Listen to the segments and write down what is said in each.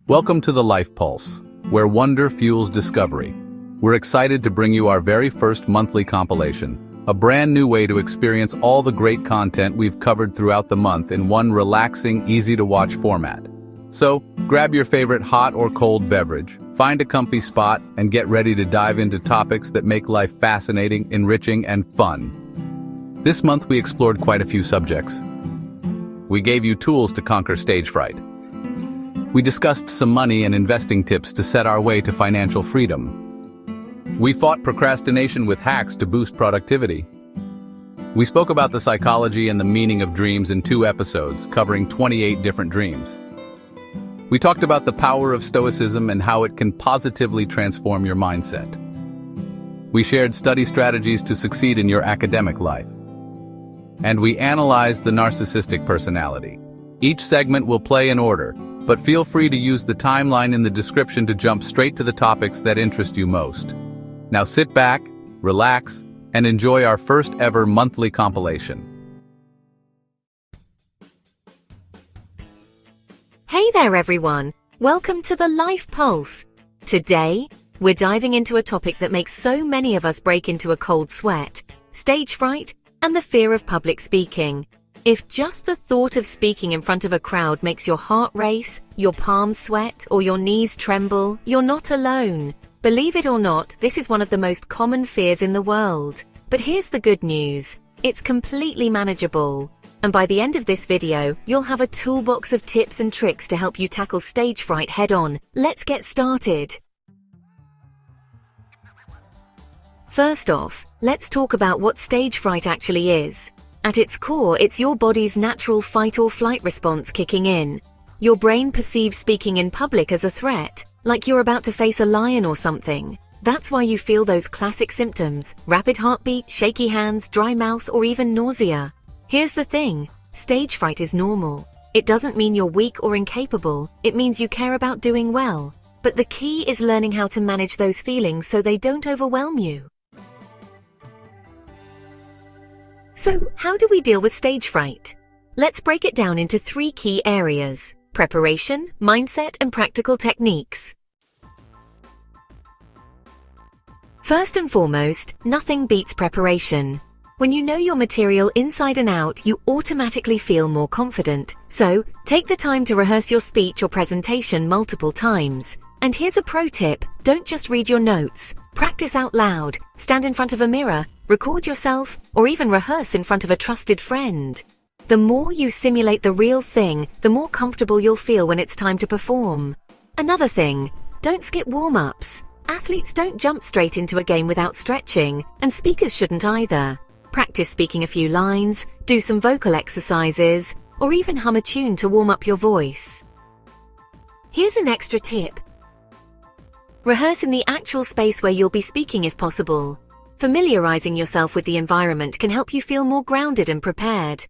Welcome to the Life Pulse, where wonder fuels discovery. We're excited to bring you our very first monthly compilation, a brand new way to experience all the great content we've covered throughout the month in one relaxing, easy-to-watch format. So, grab your favorite hot or cold beverage, find a comfy spot, and get ready to dive into topics that make life fascinating, enriching, and fun. This month we explored quite a few subjects. We gave you tools to conquer stage fright. We discussed some money and investing tips to set our way to financial freedom. We fought procrastination with hacks to boost productivity. We spoke about the psychology and the meaning of dreams in 2 episodes, covering 28 different dreams. We talked about the power of Stoicism and how it can positively transform your mindset. We shared study strategies to succeed in your academic life. And we analyzed the Narcissistic Personality. Each segment will play in order, but feel free to use the timeline in the description to jump straight to the topics that interest you most. Now sit back, relax, and enjoy our first ever monthly compilation. Hey there everyone, welcome to the Life Pulse. Today, we're diving into a topic that makes so many of us break into a cold sweat, stage fright, and the fear of public speaking. If just the thought of speaking in front of a crowd makes your heart race, your palms sweat, or your knees tremble, you're not alone. Believe it or not, this is one of the most common fears in the world. But here's the good news. It's completely manageable. And by the end of this video, you'll have a toolbox of tips and tricks to help you tackle stage fright head on. Let's get started. First off, let's talk about what stage fright actually is. At its core, it's your body's natural fight or flight response kicking in. Your brain perceives speaking in public as a threat, like you're about to face a lion or something. That's why you feel those classic symptoms: rapid heartbeat, shaky hands, dry mouth, or even nausea. Here's the thing, stage fright is normal. It doesn't mean you're weak or incapable, it means you care about doing well. But the key is learning how to manage those feelings so they don't overwhelm you. So, how do we deal with stage fright? Let's break it down into 3 key areas: preparation, mindset, and practical techniques. First and foremost, nothing beats preparation. When you know your material inside and out, you automatically feel more confident. So, take the time to rehearse your speech or presentation multiple times. And here's a pro tip: don't just read your notes. Practice out loud, stand in front of a mirror, record yourself, or even rehearse in front of a trusted friend. The more you simulate the real thing, the more comfortable you'll feel when it's time to perform. Another thing, don't skip warm-ups. Athletes don't jump straight into a game without stretching, and speakers shouldn't either. Practice speaking a few lines, do some vocal exercises, or even hum a tune to warm up your voice. Here's an extra tip. Rehearse in the actual space where you'll be speaking if possible. Familiarizing yourself with the environment can help you feel more grounded and prepared.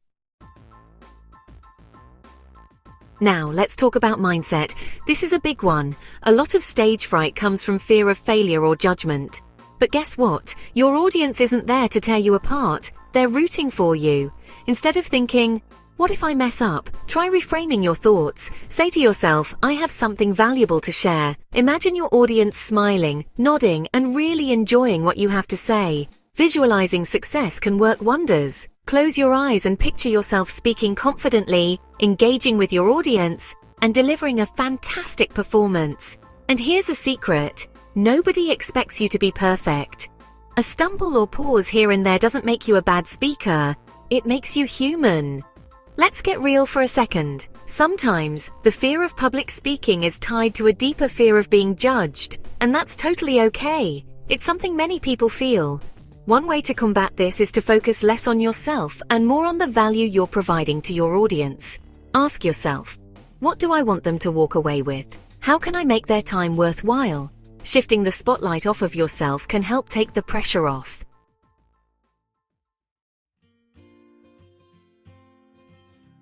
Now, let's talk about mindset. This is a big one. A lot of stage fright comes from fear of failure or judgment. But guess what? Your audience isn't there to tear you apart. They're rooting for you. Instead of thinking, "What if I mess up?" try reframing your thoughts. Say to yourself, "I have something valuable to share." Imagine your audience smiling, nodding, and really enjoying what you have to say. Visualizing success can work wonders. Close your eyes and picture yourself speaking confidently, engaging with your audience, and delivering a fantastic performance. And here's a secret: nobody expects you to be perfect. A stumble or pause here and there doesn't make you a bad speaker. It makes you human. Let's get real for a second. Sometimes, the fear of public speaking is tied to a deeper fear of being judged, and that's totally okay. It's something many people feel. One way to combat this is to focus less on yourself and more on the value you're providing to your audience. Ask yourself, what do I want them to walk away with? How can I make their time worthwhile? Shifting the spotlight off of yourself can help take the pressure off.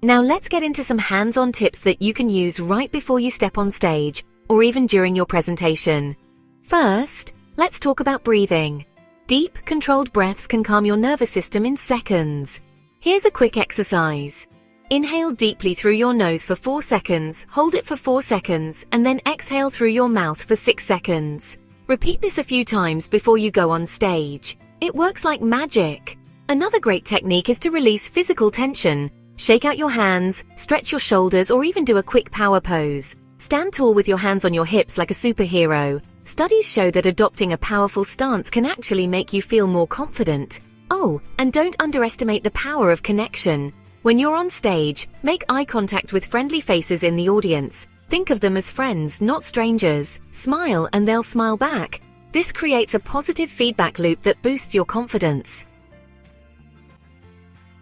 Now let's get into some hands-on tips that you can use right before you step on stage, or even during your presentation. First, let's talk about breathing. Deep, controlled breaths can calm your nervous system in seconds. Here's a quick exercise. Inhale deeply through your nose for 4 seconds, hold it for 4 seconds, and then exhale through your mouth for 6 seconds. Repeat this a few times before you go on stage. It works like magic. Another great technique is to release physical tension. Shake out your hands, stretch your shoulders, or even do a quick power pose. Stand tall with your hands on your hips like a superhero. Studies show that adopting a powerful stance can actually make you feel more confident. Oh, and don't underestimate the power of connection. When you're on stage, make eye contact with friendly faces in the audience. Think of them as friends, not strangers. Smile and they'll smile back. This creates a positive feedback loop that boosts your confidence.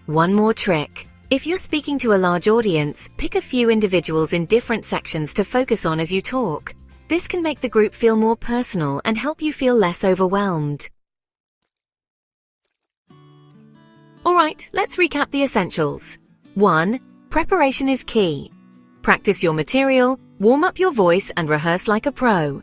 One more trick. If you're speaking to a large audience, pick a few individuals in different sections to focus on as you talk. This can make the group feel more personal and help you feel less overwhelmed. Alright, let's recap the essentials. 1. Preparation is key. Practice your material, warm up your voice, and rehearse like a pro.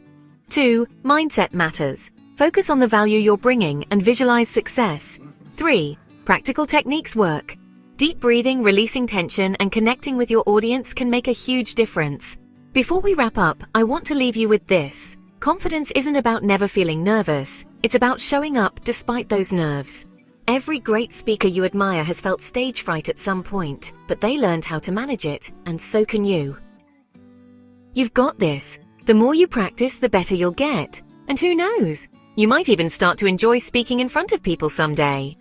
2. Mindset matters. Focus on the value you're bringing and visualize success. 3. Practical techniques work. Deep breathing, releasing tension, and connecting with your audience can make a huge difference. Before we wrap up, I want to leave you with this. Confidence isn't about never feeling nervous. It's about showing up despite those nerves. Every great speaker you admire has felt stage fright at some point, but they learned how to manage it, and so can you. You've got this. The more you practice, the better you'll get. And who knows? You might even start to enjoy speaking in front of people someday.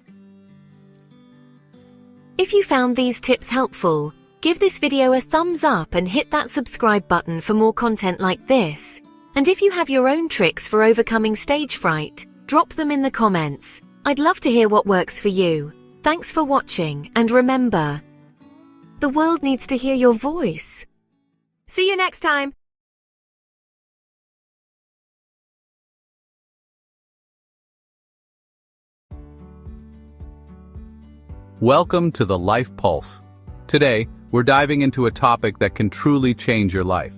If you found these tips helpful, give this video a thumbs up and hit that subscribe button for more content like this. And if you have your own tricks for overcoming stage fright, drop them in the comments. I'd love to hear what works for you. Thanks for watching, and remember, the world needs to hear your voice. See you next time! Welcome to the Life Pulse. Today, we're diving into a topic that can truly change your life: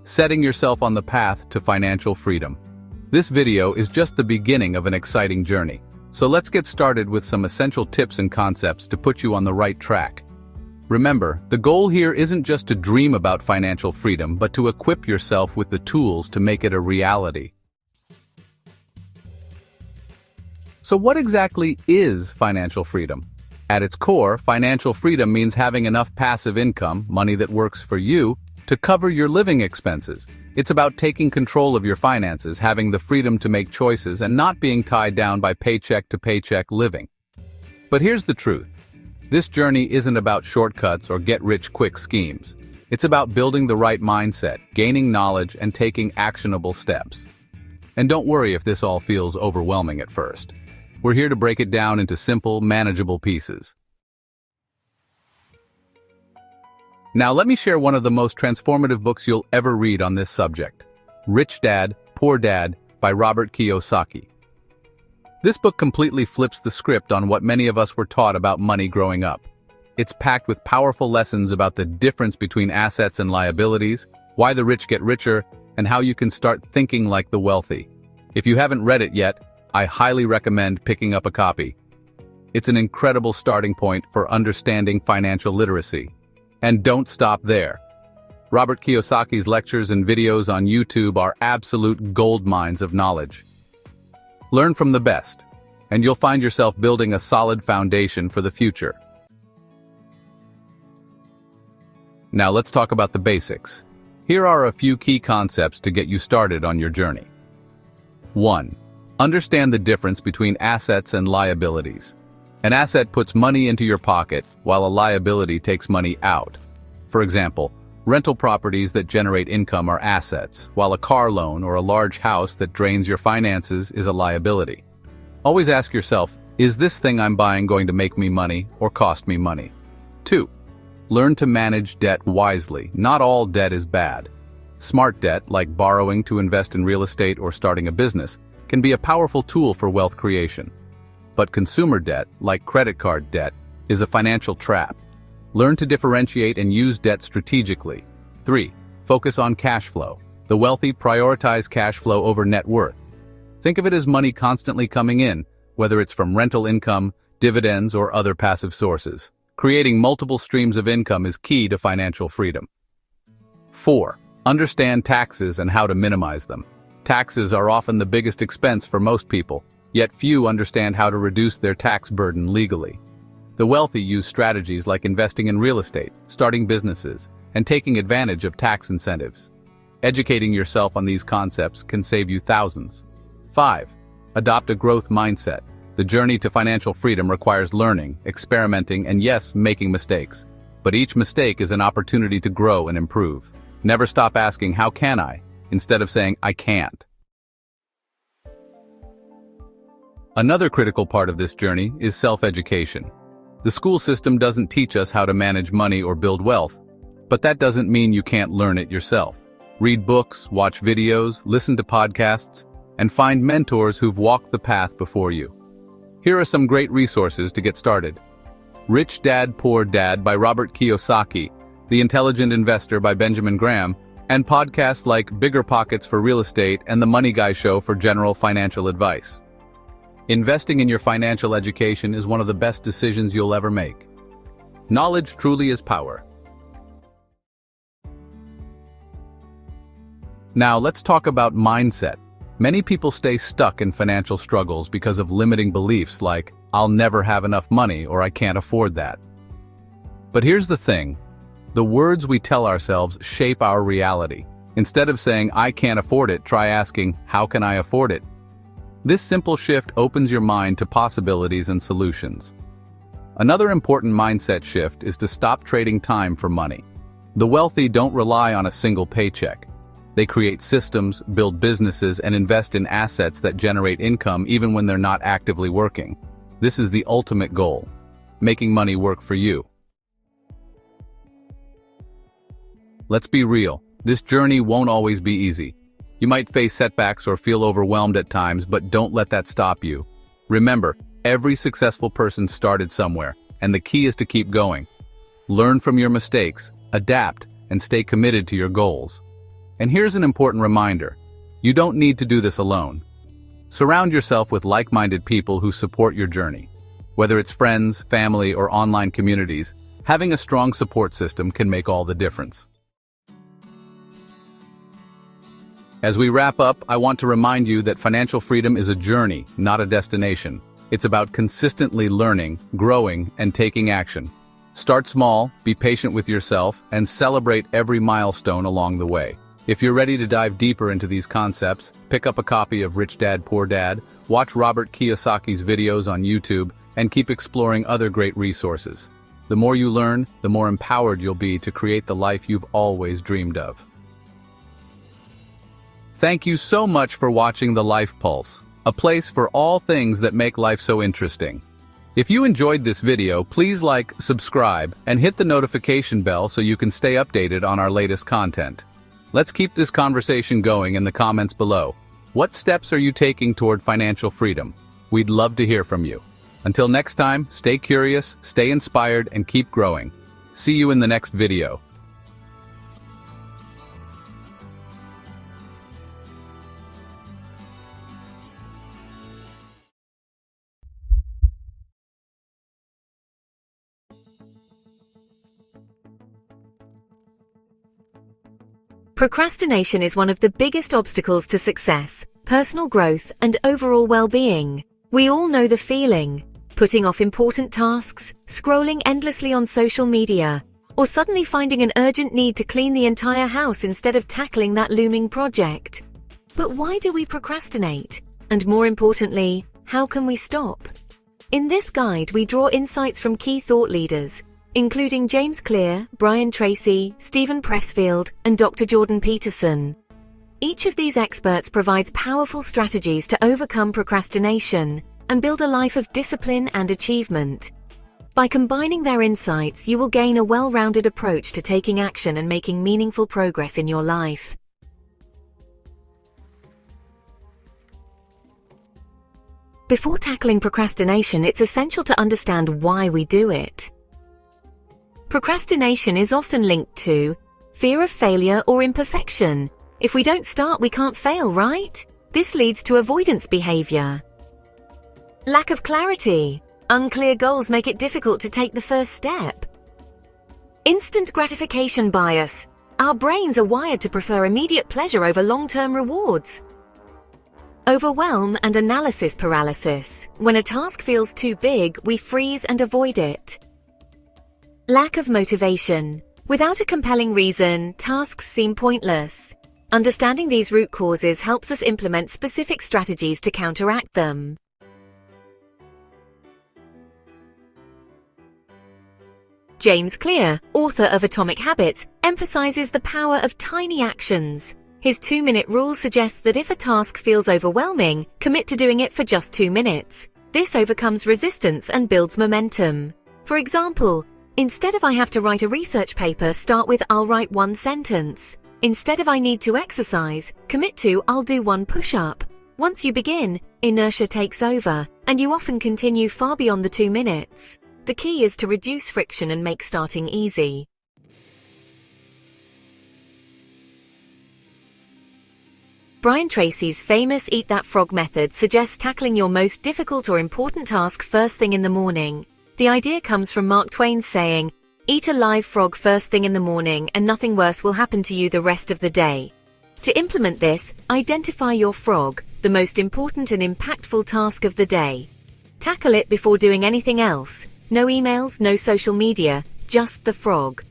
setting yourself on the path to financial freedom. This video is just the beginning of an exciting journey. So let's get started with some essential tips and concepts to put you on the right track. Remember, the goal here isn't just to dream about financial freedom, but to equip yourself with the tools to make it a reality. So what exactly is financial freedom? At its core, financial freedom means having enough passive income, money that works for you, to cover your living expenses. It's about taking control of your finances, having the freedom to make choices, and not being tied down by paycheck to paycheck living. But here's the truth. This journey isn't about shortcuts or get-rich-quick schemes. It's about building the right mindset, gaining knowledge, and taking actionable steps. And don't worry if this all feels overwhelming at first. We're here to break it down into simple, manageable pieces. Now let me share one of the most transformative books you'll ever read on this subject, Rich Dad, Poor Dad by Robert Kiyosaki. This book completely flips the script on what many of us were taught about money growing up. It's packed with powerful lessons about the difference between assets and liabilities, why the rich get richer, and how you can start thinking like the wealthy. If you haven't read it yet, I highly recommend picking up a copy. It's an incredible starting point for understanding financial literacy. And don't stop there. Robert Kiyosaki's lectures and videos on YouTube are absolute gold mines of knowledge. Learn from the best, and you'll find yourself building a solid foundation for the future. Now let's talk about the basics. Here are a few key concepts to get you started on your journey. 1. Understand the difference between assets and liabilities. An asset puts money into your pocket, while a liability takes money out. For example, rental properties that generate income are assets, while a car loan or a large house that drains your finances is a liability. Always ask yourself, is this thing I'm buying going to make me money or cost me money? 2. Learn to manage debt wisely. Not all debt is bad. Smart debt, like borrowing to invest in real estate or starting a business, can be a powerful tool for wealth creation. But consumer debt, like credit card debt, is a financial trap. Learn to differentiate and use debt strategically. 3. Focus on cash flow. The wealthy prioritize cash flow over net worth. Think of it as money constantly coming in, whether it's from rental income, dividends, or other passive sources. Creating multiple streams of income is key to financial freedom. 4. Understand taxes and how to minimize them. Taxes are often the biggest expense for most people, yet few understand how to reduce their tax burden legally. The wealthy use strategies like investing in real estate, starting businesses, and taking advantage of tax incentives. Educating yourself on these concepts can save you thousands. 5. Adopt a growth mindset. The journey to financial freedom requires learning, experimenting, and yes, making mistakes. But each mistake is an opportunity to grow and improve. Never stop asking, how can I? Instead of saying, I can't. Another critical part of this journey is self-education. The school system doesn't teach us how to manage money or build wealth, but that doesn't mean you can't learn it yourself. Read books, watch videos, listen to podcasts, and find mentors who've walked the path before you. Here are some great resources to get started. Rich Dad, Poor Dad by Robert Kiyosaki, The Intelligent Investor by Benjamin Graham, and podcasts like Bigger Pockets for Real Estate and The Money Guy Show for general financial advice. Investing in your financial education is one of the best decisions you'll ever make. Knowledge truly is power. Now let's talk about mindset. Many people stay stuck in financial struggles because of limiting beliefs like, I'll never have enough money or I can't afford that. But here's the thing. The words we tell ourselves shape our reality. Instead of saying, I can't afford it, try asking, how can I afford it? This simple shift opens your mind to possibilities and solutions. Another important mindset shift is to stop trading time for money. The wealthy don't rely on a single paycheck. They create systems, build businesses, and invest in assets that generate income even when they're not actively working. This is the ultimate goal, making money work for you. Let's be real, this journey won't always be easy. You might face setbacks or feel overwhelmed at times, but don't let that stop you. Remember, every successful person started somewhere, and the key is to keep going. Learn from your mistakes, adapt, and stay committed to your goals. And here's an important reminder. You don't need to do this alone. Surround yourself with like-minded people who support your journey. Whether it's friends, family, or online communities, having a strong support system can make all the difference. As we wrap up, I want to remind you that financial freedom is a journey, not a destination. It's about consistently learning, growing, and taking action. Start small, be patient with yourself, and celebrate every milestone along the way. If you're ready to dive deeper into these concepts, pick up a copy of Rich Dad, Poor Dad, watch Robert Kiyosaki's videos on YouTube, and keep exploring other great resources. The more you learn, the more empowered you'll be to create the life you've always dreamed of. Thank you so much for watching The Life Pulse, a place for all things that make life so interesting. If you enjoyed this video, please like, subscribe, and hit the notification bell so you can stay updated on our latest content. Let's keep this conversation going in the comments below. What steps are you taking toward financial freedom? We'd love to hear from you. Until next time, stay curious, stay inspired, and keep growing. See you in the next video. Procrastination is one of the biggest obstacles to success, personal growth, and overall well-being. We all know the feeling. Putting off important tasks, scrolling endlessly on social media, or suddenly finding an urgent need to clean the entire house instead of tackling that looming project. But why do we procrastinate? And more importantly, how can we stop? In this guide, we draw insights from key thought leaders, including James Clear, Brian Tracy, Stephen Pressfield, and Dr. Jordan Peterson. Each of these experts provides powerful strategies to overcome procrastination and build a life of discipline and achievement. By combining their insights, you will gain a well-rounded approach to taking action and making meaningful progress in your life. Before tackling procrastination, it's essential to understand why we do it. Procrastination is often linked to fear of failure or imperfection. If we don't start, we can't fail, right? This leads to avoidance behavior. Lack of clarity. Unclear goals make it difficult to take the first step. Instant gratification bias. Our brains are wired to prefer immediate pleasure over long-term rewards. Overwhelm and analysis paralysis. When a task feels too big, we freeze and avoid it. Lack of motivation. Without a compelling reason, tasks seem pointless. Understanding these root causes helps us implement specific strategies to counteract them. James Clear, author of Atomic Habits, emphasizes the power of tiny actions. His 2-minute rule suggests that if a task feels overwhelming, commit to doing it for just 2 minutes. This overcomes resistance and builds momentum. For example, instead of I have to write a research paper, start with I'll write 1 sentence. Instead of I need to exercise, commit to I'll do 1 push-up. Once you begin, inertia takes over, and you often continue far beyond the 2 minutes. The key is to reduce friction and make starting easy. Brian Tracy's famous Eat That Frog method suggests tackling your most difficult or important task first thing in the morning. The idea comes from Mark Twain's saying, "Eat a live frog first thing in the morning and nothing worse will happen to you the rest of the day." To implement this, identify your frog, the most important and impactful task of the day. Tackle it before doing anything else. No emails, no social media, just the frog.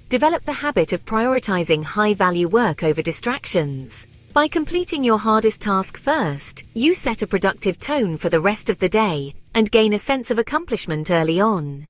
Develop the habit of prioritizing high-value work over distractions. By completing your hardest task first, you set a productive tone for the rest of the day and gain a sense of accomplishment early on.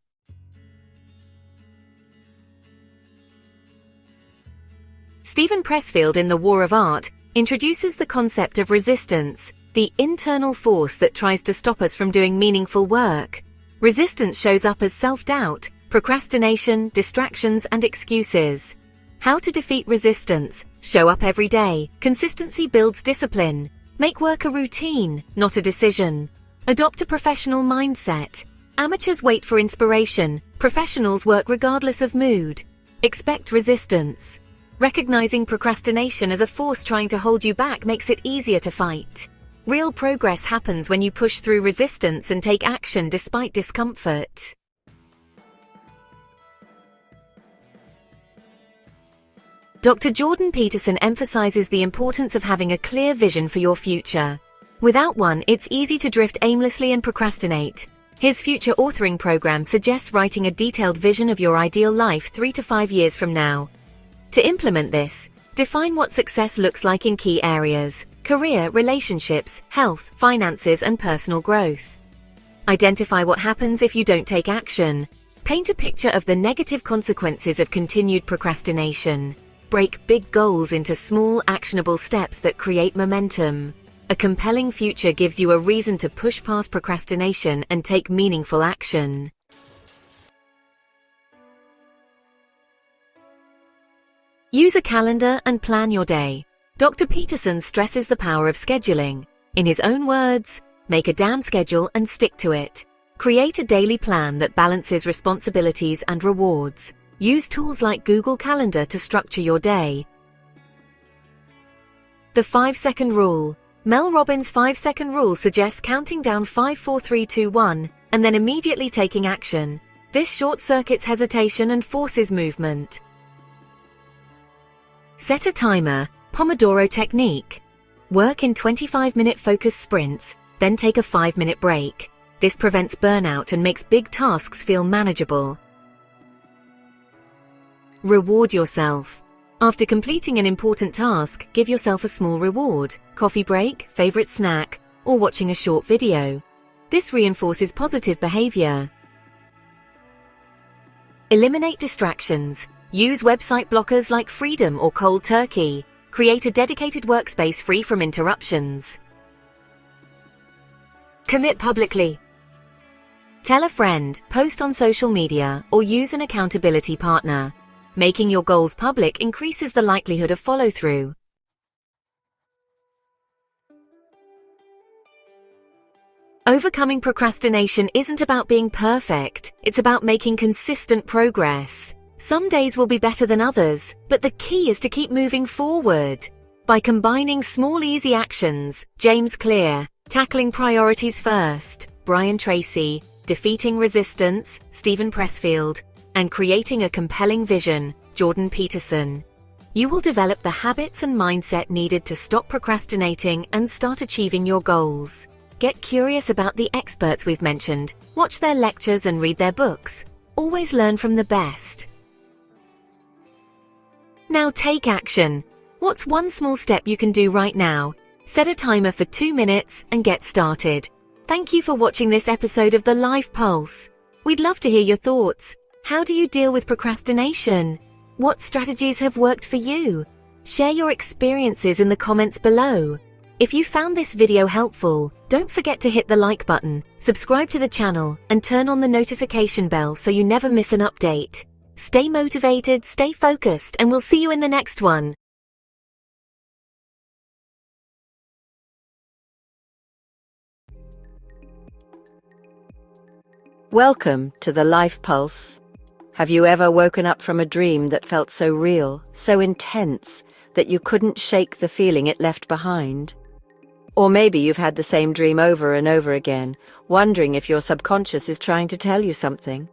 Stephen Pressfield in The War of Art introduces the concept of resistance, the internal force that tries to stop us from doing meaningful work. Resistance shows up as self-doubt, procrastination, distractions, and excuses. How to defeat resistance? Show up every day. Consistency builds discipline. Make work a routine, not a decision. Adopt a professional mindset. Amateurs wait for inspiration. Professionals work regardless of mood. Expect resistance. Recognizing procrastination as a force trying to hold you back makes it easier to fight. Real progress happens when you push through resistance and take action despite discomfort. Dr. Jordan Peterson emphasizes the importance of having a clear vision for your future. Without one, it's easy to drift aimlessly and procrastinate. His future authoring program suggests writing a detailed vision of your ideal life 3 to 5 years from now. To implement this, define what success looks like in key areas: career, relationships, health, finances, and personal growth. Identify what happens if you don't take action. Paint a picture of the negative consequences of continued procrastination. Break big goals into small, actionable steps that create momentum. A compelling future gives you a reason to push past procrastination and take meaningful action. Use a calendar and plan your day. Dr. Peterson stresses the power of scheduling. In his own words, make a damn schedule and stick to it. Create a daily plan that balances responsibilities and rewards. Use tools like Google Calendar to structure your day. The 5-second rule. Mel Robbins' 5-second rule suggests counting down 5, 4, 3, 2, 1, and then immediately taking action. This short-circuits hesitation and forces movement. Set a timer, Pomodoro technique. Work in 25-minute focused sprints, then take a 5-minute break. This prevents burnout and makes big tasks feel manageable. Reward yourself. After completing an important task, give yourself a small reward, coffee break, favorite snack, or watching a short video. This reinforces positive behavior. Eliminate distractions. Use website blockers like Freedom or Cold Turkey. Create a dedicated workspace free from interruptions. Commit publicly. Tell a friend, post on social media, or use an accountability partner. Making your goals public increases the likelihood of follow-through. Overcoming procrastination isn't about being perfect, it's about making consistent progress. Some days will be better than others, but the key is to keep moving forward. By combining small easy actions, James Clear, tackling priorities first, Brian Tracy, Defeating Resistance, Stephen Pressfield, and Creating a Compelling Vision, Jordan Peterson. You will develop the habits and mindset needed to stop procrastinating and start achieving your goals. Get curious about the experts we've mentioned, watch their lectures and read their books. Always learn from the best. Now take action. What's one small step you can do right now? Set a timer for 2 minutes and get started. Thank you for watching this episode of The Life Pulse. We'd love to hear your thoughts. How do you deal with procrastination? What strategies have worked for you? Share your experiences in the comments below. If you found this video helpful, don't forget to hit the like button, subscribe to the channel, and turn on the notification bell so you never miss an update. Stay motivated, stay focused, and we'll see you in the next one. Welcome to the Life Pulse. Have you ever woken up from a dream that felt so real, so intense, that you couldn't shake the feeling it left behind? Or maybe you've had the same dream over and over again, wondering if your subconscious is trying to tell you something.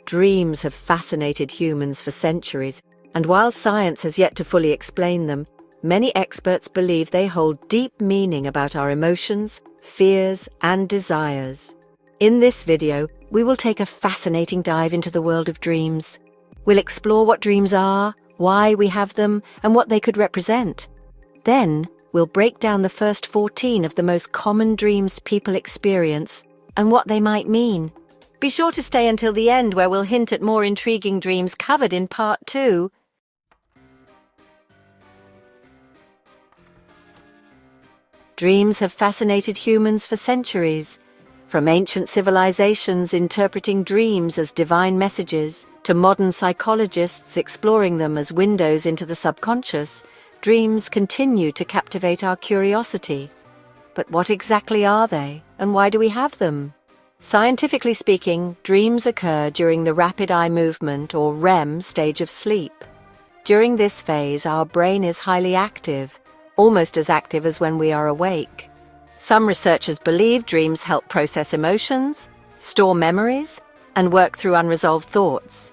Dreams have fascinated humans for centuries, and while science has yet to fully explain them, many experts believe they hold deep meaning about our emotions, fears, and desires. In this video, we will take a fascinating dive into the world of dreams. We'll explore what dreams are, why we have them, and what they could represent. Then, we'll break down the first 14 of the most common dreams people experience and what they might mean. Be sure to stay until the end, where we'll hint at more intriguing dreams covered in Part 2. Dreams have fascinated humans for centuries. From ancient civilizations interpreting dreams as divine messages, to modern psychologists exploring them as windows into the subconscious, dreams continue to captivate our curiosity. But what exactly are they, and why do we have them? Scientifically speaking, dreams occur during the rapid eye movement, or REM, stage of sleep. During this phase, our brain is highly active, almost as active as when we are awake. Some researchers believe dreams help process emotions, store memories, and work through unresolved thoughts.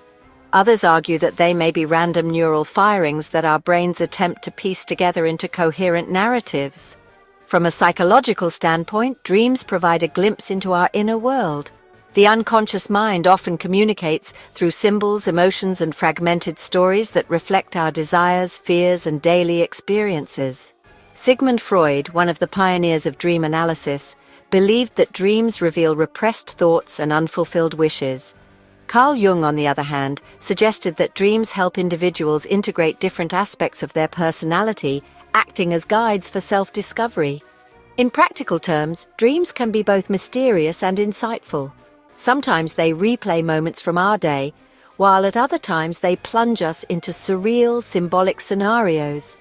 Others argue that they may be random neural firings that our brains attempt to piece together into coherent narratives. From a psychological standpoint, dreams provide a glimpse into our inner world. The unconscious mind often communicates through symbols, emotions, and fragmented stories that reflect our desires, fears, and daily experiences. Sigmund Freud, one of the pioneers of dream analysis, believed that dreams reveal repressed thoughts and unfulfilled wishes. Carl Jung, on the other hand, suggested that dreams help individuals integrate different aspects of their personality, acting as guides for self-discovery. In practical terms, dreams can be both mysterious and insightful. Sometimes they replay moments from our day, while at other times they plunge us into surreal, symbolic scenarios.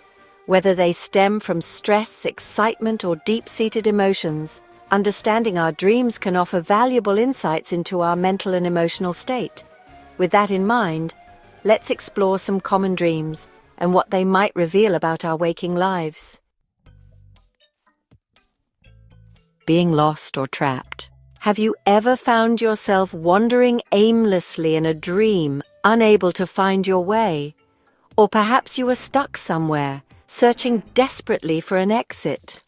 Whether they stem from stress, excitement, or deep-seated emotions, understanding our dreams can offer valuable insights into our mental and emotional state. With that in mind, let's explore some common dreams and what they might reveal about our waking lives. Being lost or trapped. Have you ever found yourself wandering aimlessly in a dream, unable to find your way? Or perhaps you were stuck somewhere, searching desperately for an exit.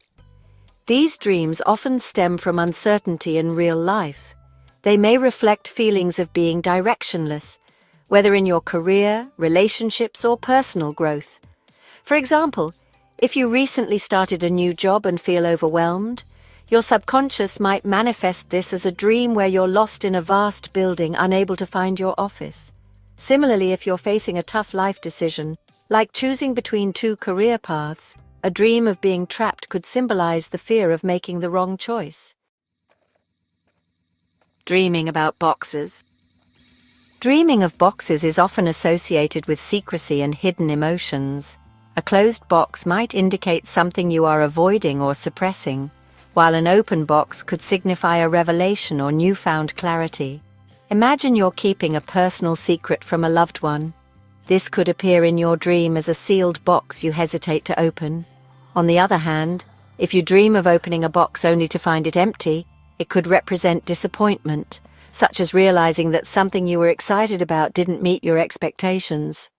These dreams often stem from uncertainty in real life. They may reflect feelings of being directionless, whether in your career, relationships, or personal growth. For example, if you recently started a new job and feel overwhelmed, your subconscious might manifest this as a dream where you're lost in a vast building, unable to find your office. Similarly, if you're facing a tough life decision, like choosing between 2 career paths, a dream of being trapped could symbolize the fear of making the wrong choice. Dreaming about boxes. Dreaming of boxes is often associated with secrecy and hidden emotions. A closed box might indicate something you are avoiding or suppressing, while an open box could signify a revelation or newfound clarity. Imagine you're keeping a personal secret from a loved one. This could appear in your dream as a sealed box you hesitate to open. On the other hand, if you dream of opening a box only to find it empty, It could represent disappointment, such as realizing that something you were excited about didn't meet your expectations.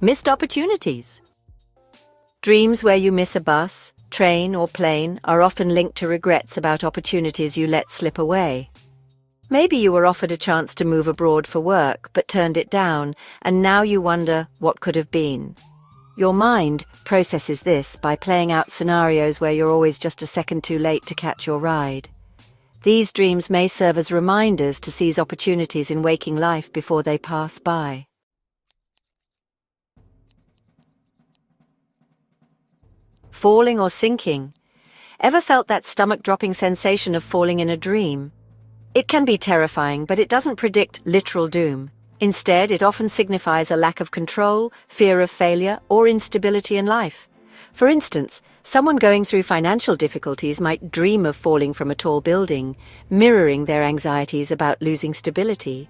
Missed opportunities. Dreams where you miss a bus, train, or plane are often linked to regrets about opportunities you let slip away. Maybe you were offered a chance to move abroad for work but turned it down, and now you wonder what could have been. Your mind processes this by playing out scenarios where you're always just a second too late to catch your ride. These dreams may serve as reminders to seize opportunities in waking life before they pass by. Falling or sinking. Ever felt that stomach-dropping sensation of falling in a dream? It can be terrifying, but it doesn't predict literal doom. Instead, it often signifies a lack of control, fear of failure, or instability in life. For instance, someone going through financial difficulties might dream of falling from a tall building, mirroring their anxieties about losing stability.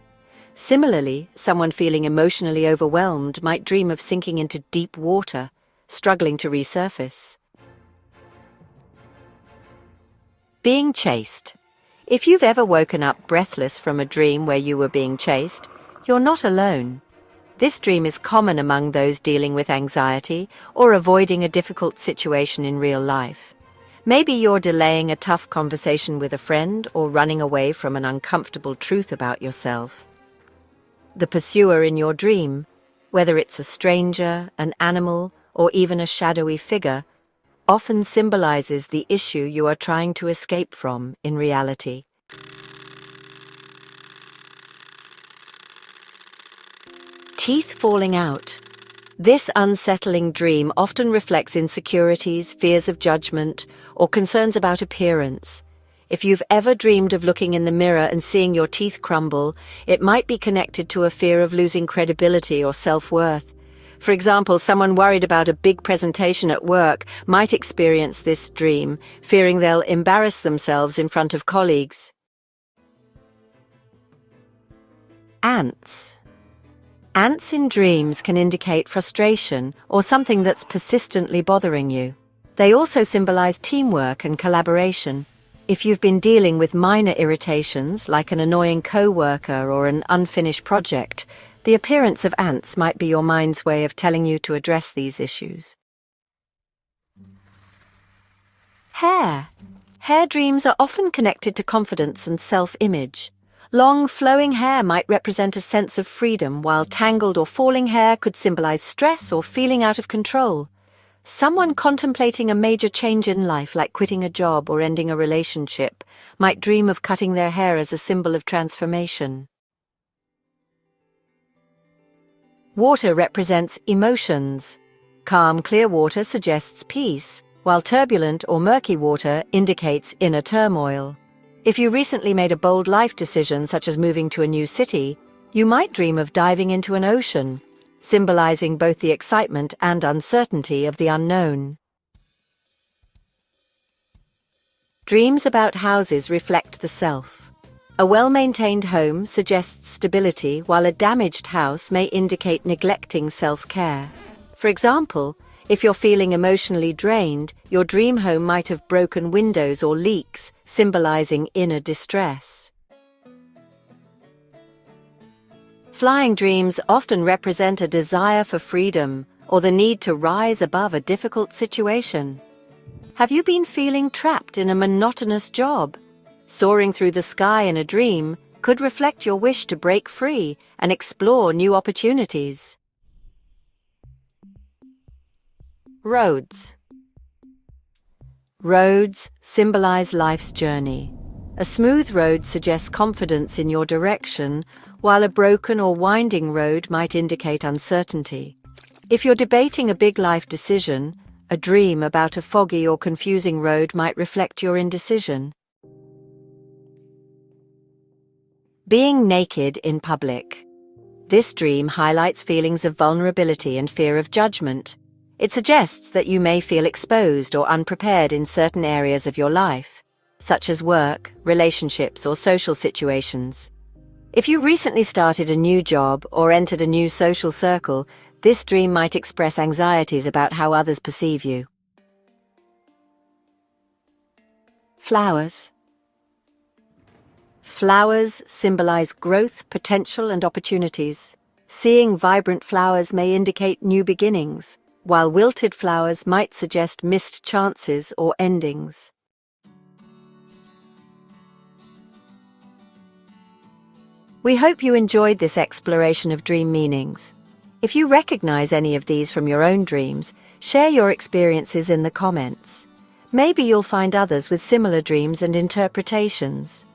Similarly, someone feeling emotionally overwhelmed might dream of sinking into deep water, struggling to resurface. Being chased. If you've ever woken up breathless from a dream where you were being chased, you're not alone. This dream is common among those dealing with anxiety or avoiding a difficult situation in real life. Maybe you're delaying a tough conversation with a friend or running away from an uncomfortable truth about yourself. The pursuer in your dream, whether it's a stranger, an animal, or even a shadowy figure, often symbolizes the issue you are trying to escape from in reality. Teeth falling out. This unsettling dream often reflects insecurities, fears of judgment, or concerns about appearance. If you've ever dreamed of looking in the mirror and seeing your teeth crumble, it might be connected to a fear of losing credibility or self-worth. For example, someone worried about a big presentation at work might experience this dream, fearing they'll embarrass themselves in front of colleagues. Ants. Ants in dreams can indicate frustration or something that's persistently bothering you. They also symbolize teamwork and collaboration. If you've been dealing with minor irritations, like an annoying co-worker or an unfinished project, the appearance of ants might be your mind's way of telling you to address these issues. Hair. Hair dreams are often connected to confidence and self-image. Long, flowing hair might represent a sense of freedom, while tangled or falling hair could symbolize stress or feeling out of control. Someone contemplating a major change in life, like quitting a job or ending a relationship, might dream of cutting their hair as a symbol of transformation. Water represents emotions. Calm, clear water suggests peace, while turbulent or murky water indicates inner turmoil. If you recently made a bold life decision, such as moving to a new city, you might dream of diving into an ocean, symbolizing both the excitement and uncertainty of the unknown. Dreams about houses reflect the self. A well-maintained home suggests stability, while a damaged house may indicate neglecting self-care. For example, if you're feeling emotionally drained, your dream home might have broken windows or leaks, symbolizing inner distress. Flying dreams often represent a desire for freedom or the need to rise above a difficult situation. Have you been feeling trapped in a monotonous job? Soaring through the sky in a dream could reflect your wish to break free and explore new opportunities. Roads. Roads symbolize life's journey. A smooth road suggests confidence in your direction, while a broken or winding road might indicate uncertainty. If you're debating a big life decision, a dream about a foggy or confusing road might reflect your indecision. Being naked in public. This dream highlights feelings of vulnerability and fear of judgment. It suggests that you may feel exposed or unprepared in certain areas of your life, such as work, relationships, or social situations. If you recently started a new job or entered a new social circle, this dream might express anxieties about how others perceive you. Flowers. Flowers symbolize growth, potential, and opportunities. Seeing vibrant flowers may indicate new beginnings, while wilted flowers might suggest missed chances or endings. We hope you enjoyed this exploration of dream meanings. If you recognize any of these from your own dreams, share your experiences in the comments. Maybe you'll find others with similar dreams and interpretations.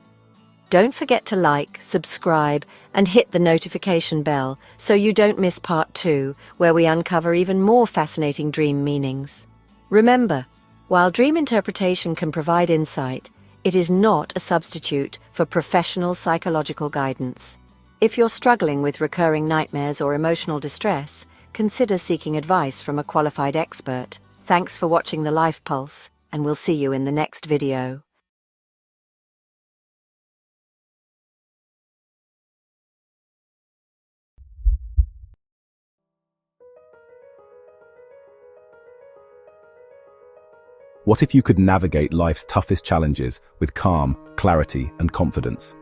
Don't forget to like, subscribe, and hit the notification bell so you don't miss part 2, where we uncover even more fascinating dream meanings. Remember, while dream interpretation can provide insight, it is not a substitute for professional psychological guidance. If you're struggling with recurring nightmares or emotional distress, consider seeking advice from a qualified expert. Thanks for watching the Life Pulse, and we'll see you in the next video. What if you could navigate life's toughest challenges with calm, clarity, and confidence?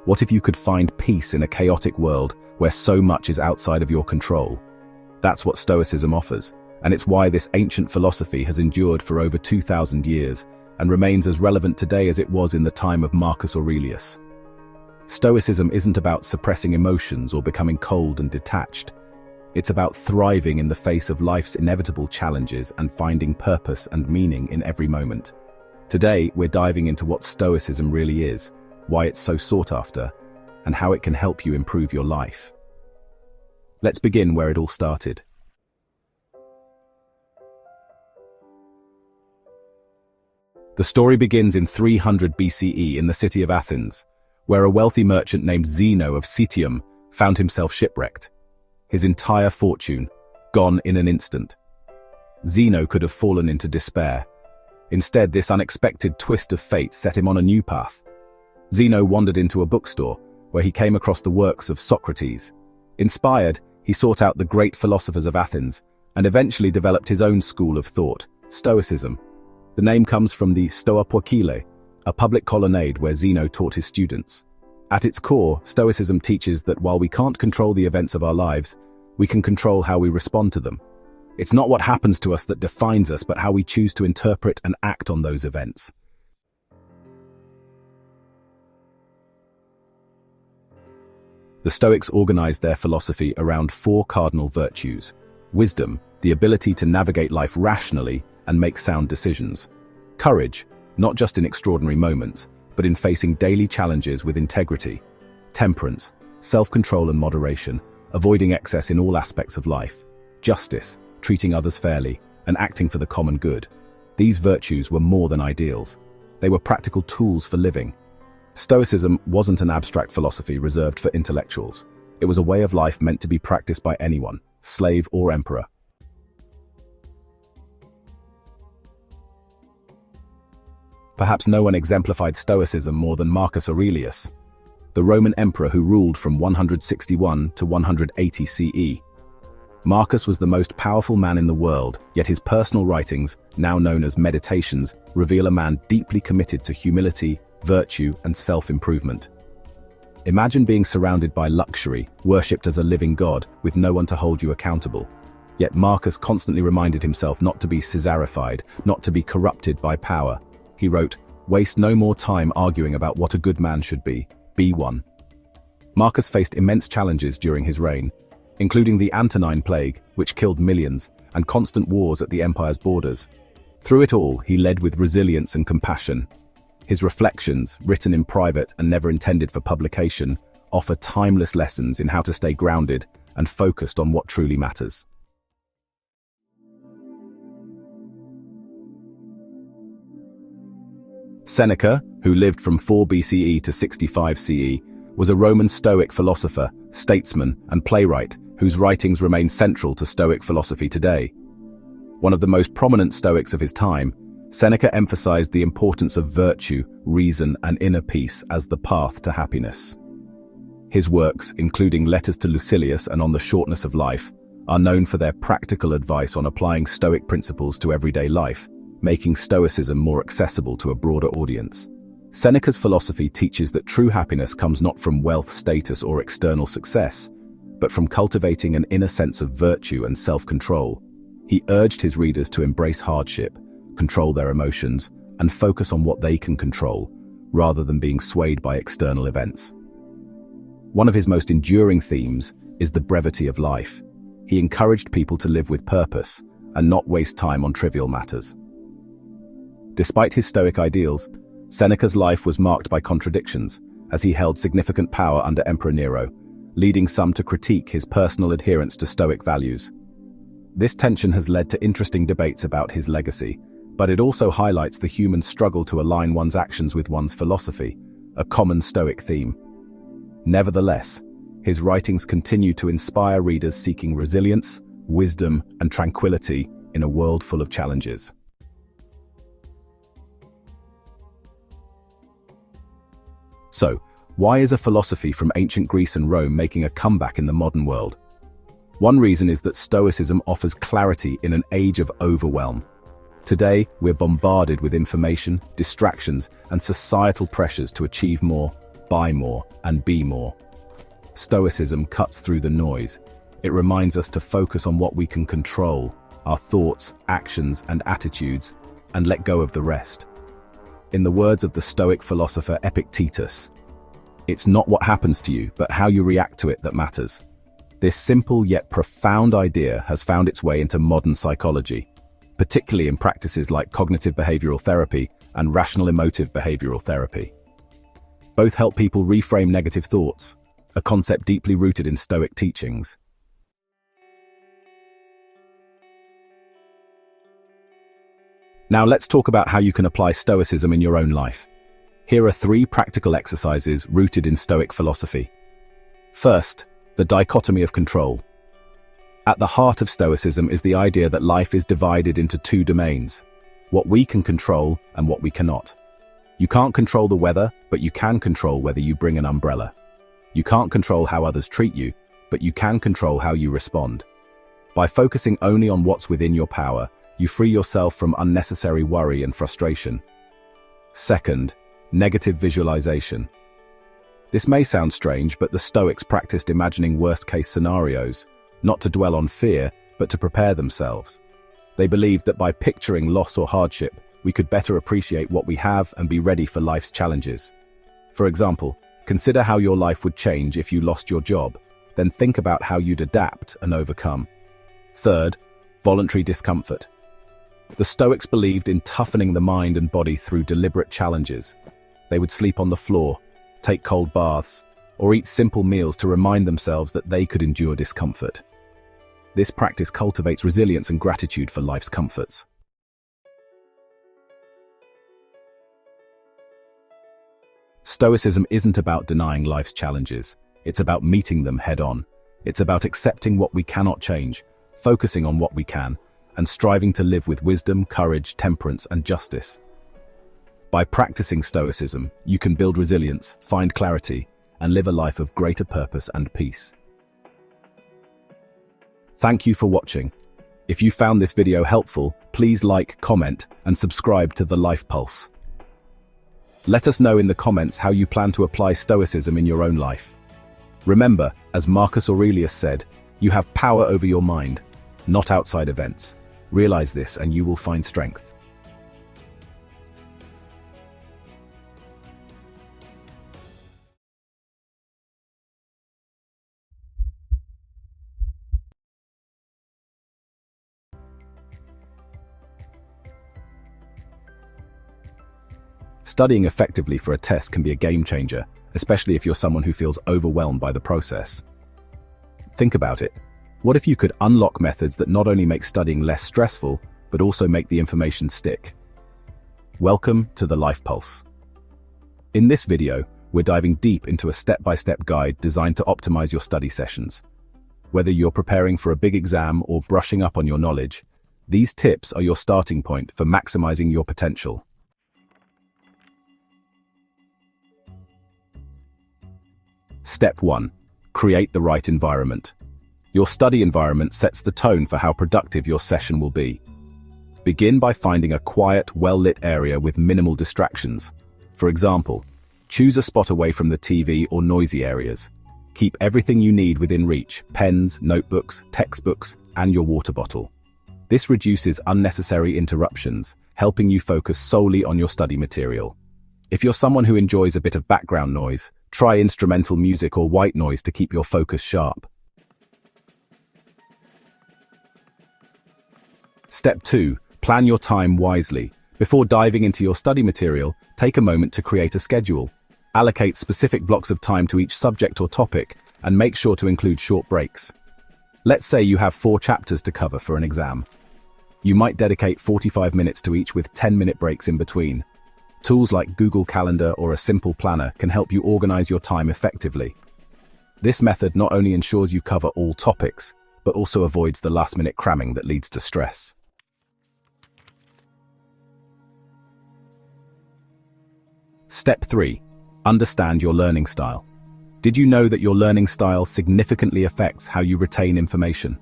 What if you could find peace in a chaotic world where so much is outside of your control? That's what Stoicism offers, and it's why this ancient philosophy has endured for over 2,000 years and remains as relevant today as it was in the time of Marcus Aurelius. Stoicism isn't about suppressing emotions or becoming cold and detached. It's about thriving in the face of life's inevitable challenges and finding purpose and meaning in every moment. Today, we're diving into what Stoicism really is, why it's so sought after, and how it can help you improve your life. Let's begin where it all started. The story begins in 300 BCE in the city of Athens, where a wealthy merchant named Zeno of Citium found himself shipwrecked. His entire fortune gone in an instant. Zeno could have fallen into despair. Instead, this unexpected twist of fate set him on a new path. Zeno wandered into a bookstore, where he came across the works of Socrates. Inspired, he sought out the great philosophers of Athens, and eventually developed his own school of thought, Stoicism. The name comes from the Stoa Poikile, a public colonnade where Zeno taught his students. At its core, Stoicism teaches that while we can't control the events of our lives, we can control how we respond to them. It's not what happens to us that defines us, but how we choose to interpret and act on those events. The Stoics organized their philosophy around 4 cardinal virtues: wisdom, the ability to navigate life rationally and make sound decisions; courage, not just in extraordinary moments, but in facing daily challenges with integrity; temperance, self-control and moderation, avoiding excess in all aspects of life; justice, treating others fairly, and acting for the common good. These virtues were more than ideals. They were practical tools for living. Stoicism wasn't an abstract philosophy reserved for intellectuals. It was a way of life meant to be practiced by anyone, slave or emperor. Perhaps no one exemplified Stoicism more than Marcus Aurelius, the Roman emperor who ruled from 161 to 180 CE. Marcus was the most powerful man in the world, yet his personal writings, now known as Meditations, reveal a man deeply committed to humility, virtue, and self-improvement. Imagine being surrounded by luxury, worshipped as a living god, with no one to hold you accountable. Yet Marcus constantly reminded himself not to be Caesarified, not to be corrupted by power. He wrote, "Waste no more time arguing about what a good man should be one." Marcus faced immense challenges during his reign, including the Antonine Plague, which killed millions, and constant wars at the empire's borders. Through it all, he led with resilience and compassion. His reflections, written in private and never intended for publication, offer timeless lessons in how to stay grounded and focused on what truly matters. Seneca, who lived from 4 BCE to 65 CE, was a Roman Stoic philosopher, statesman, and playwright whose writings remain central to Stoic philosophy today. One of the most prominent Stoics of his time, Seneca emphasized the importance of virtue, reason, and inner peace as the path to happiness. His works, including Letters to Lucilius and On the Shortness of Life, are known for their practical advice on applying Stoic principles to everyday life, making Stoicism more accessible to a broader audience. Seneca's philosophy teaches that true happiness comes not from wealth, status, or external success, but from cultivating an inner sense of virtue and self-control. He urged his readers to embrace hardship, control their emotions, and focus on what they can control, rather than being swayed by external events. One of his most enduring themes is the brevity of life. He encouraged people to live with purpose and not waste time on trivial matters. Despite his Stoic ideals, Seneca's life was marked by contradictions, as he held significant power under Emperor Nero, leading some to critique his personal adherence to Stoic values. This tension has led to interesting debates about his legacy, but it also highlights the human struggle to align one's actions with one's philosophy, a common Stoic theme. Nevertheless, his writings continue to inspire readers seeking resilience, wisdom, and tranquility in a world full of challenges. So, why is a philosophy from ancient Greece and Rome making a comeback in the modern world? One reason is that Stoicism offers clarity in an age of overwhelm. Today, we're bombarded with information, distractions, and societal pressures to achieve more, buy more, and be more. Stoicism cuts through the noise. It reminds us to focus on what we can control, our thoughts, actions, and attitudes, and let go of the rest. In the words of the Stoic philosopher Epictetus, "It's not what happens to you, but how you react to it that matters." This simple yet profound idea has found its way into modern psychology, particularly in practices like cognitive behavioral therapy and rational emotive behavioral therapy. Both help people reframe negative thoughts, a concept deeply rooted in Stoic teachings. Now let's talk about how you can apply Stoicism in your own life. Here are 3 practical exercises rooted in Stoic philosophy. First, the dichotomy of control. At the heart of Stoicism is the idea that life is divided into 2 domains: what we can control and what we cannot. You can't control the weather, but you can control whether you bring an umbrella. You can't control how others treat you, but you can control how you respond. By focusing only on what's within your power, you free yourself from unnecessary worry and frustration. Second, negative visualization. This may sound strange, but the Stoics practiced imagining worst-case scenarios, not to dwell on fear, but to prepare themselves. They believed that by picturing loss or hardship, we could better appreciate what we have and be ready for life's challenges. For example, consider how your life would change if you lost your job, then think about how you'd adapt and overcome. Third, voluntary discomfort. The Stoics believed in toughening the mind and body through deliberate challenges. They would sleep on the floor, take cold baths, or eat simple meals to remind themselves that they could endure discomfort. This practice cultivates resilience and gratitude for life's comforts. Stoicism isn't about denying life's challenges. It's about meeting them head-on. It's about accepting what we cannot change, focusing on what we can, and striving to live with wisdom, courage, temperance, and justice. By practicing Stoicism, you can build resilience, find clarity, and live a life of greater purpose and peace. Thank you for watching. If you found this video helpful, please like, comment, and subscribe to The Life Pulse. Let us know in the comments how you plan to apply Stoicism in your own life. Remember, as Marcus Aurelius said, you have power over your mind, not outside events. Realize this and you will find strength. Studying effectively for a test can be a game changer, especially if you're someone who feels overwhelmed by the process. Think about it. What if you could unlock methods that not only make studying less stressful, but also make the information stick? Welcome to the Life Pulse. In this video, we're diving deep into a step-by-step guide designed to optimize your study sessions. Whether you're preparing for a big exam or brushing up on your knowledge, these tips are your starting point for maximizing your potential. Step 1. Create the right environment. Your study environment sets the tone for how productive your session will be. Begin by finding a quiet, well-lit area with minimal distractions. For example, choose a spot away from the TV or noisy areas. Keep everything you need within reach: pens, notebooks, textbooks, and your water bottle. This reduces unnecessary interruptions, helping you focus solely on your study material. If you're someone who enjoys a bit of background noise, try instrumental music or white noise to keep your focus sharp. Step 2. Plan your time wisely. Before diving into your study material, take a moment to create a schedule. Allocate specific blocks of time to each subject or topic, and make sure to include short breaks. Let's say you have 4 chapters to cover for an exam. You might dedicate 45 minutes to each with 10-minute breaks in between. Tools like Google Calendar or a simple planner can help you organize your time effectively. This method not only ensures you cover all topics, but also avoids the last-minute cramming that leads to stress. Step 3. Understand your learning style. Did you know that your learning style significantly affects how you retain information?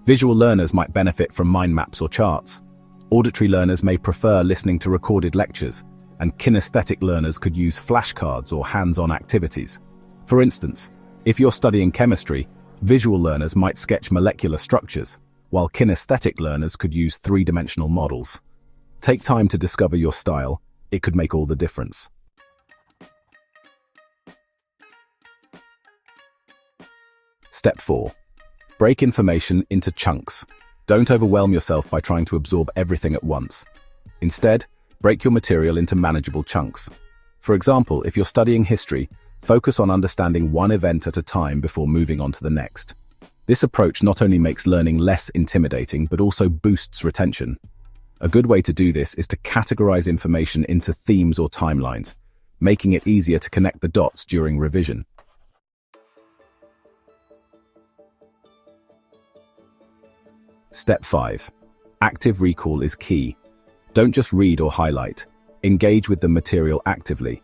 Visual learners might benefit from mind maps or charts. Auditory learners may prefer listening to recorded lectures, and kinesthetic learners could use flashcards or hands-on activities. For instance, if you're studying chemistry, visual learners might sketch molecular structures, while kinesthetic learners could use 3-dimensional models. Take time to discover your style. It could make all the difference. Step 4. Break information into chunks. Don't overwhelm yourself by trying to absorb everything at once. Instead, break your material into manageable chunks. For example, if you're studying history, focus on understanding one event at a time before moving on to the next. This approach not only makes learning less intimidating, but also boosts retention. A good way to do this is to categorize information into themes or timelines, making it easier to connect the dots during revision. Step 5. Active recall is key. Don't just read or highlight. Engage with the material actively.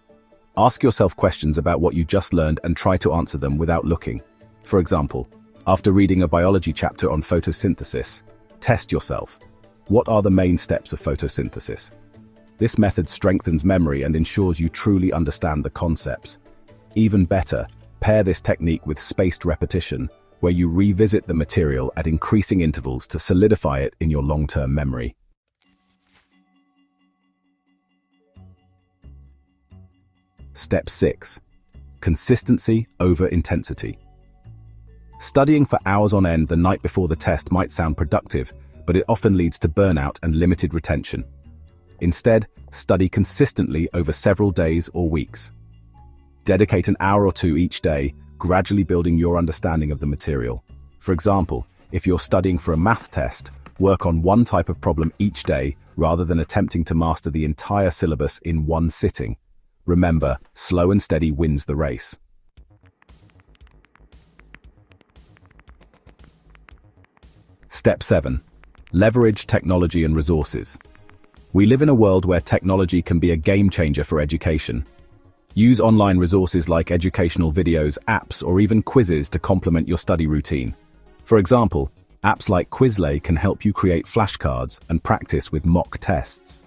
Ask yourself questions about what you just learned and try to answer them without looking. For example, after reading a biology chapter on photosynthesis, test yourself. What are the main steps of photosynthesis? This method strengthens memory and ensures you truly understand the concepts. Even better, pair this technique with spaced repetition, where you revisit the material at increasing intervals to solidify it in your long-term memory. Step 6. Consistency over intensity. Studying for hours on end the night before the test might sound productive, but it often leads to burnout and limited retention. Instead, study consistently over several days or weeks. Dedicate an hour or 2 each day, gradually building your understanding of the material. For example, if you're studying for a math test, work on one type of problem each day rather than attempting to master the entire syllabus in one sitting. Remember, slow and steady wins the race. Step 7. Leverage technology and resources. We live in a world where technology can be a game changer for education. Use online resources like educational videos, apps, or even quizzes to complement your study routine. For example, apps like Quizlet can help you create flashcards and practice with mock tests.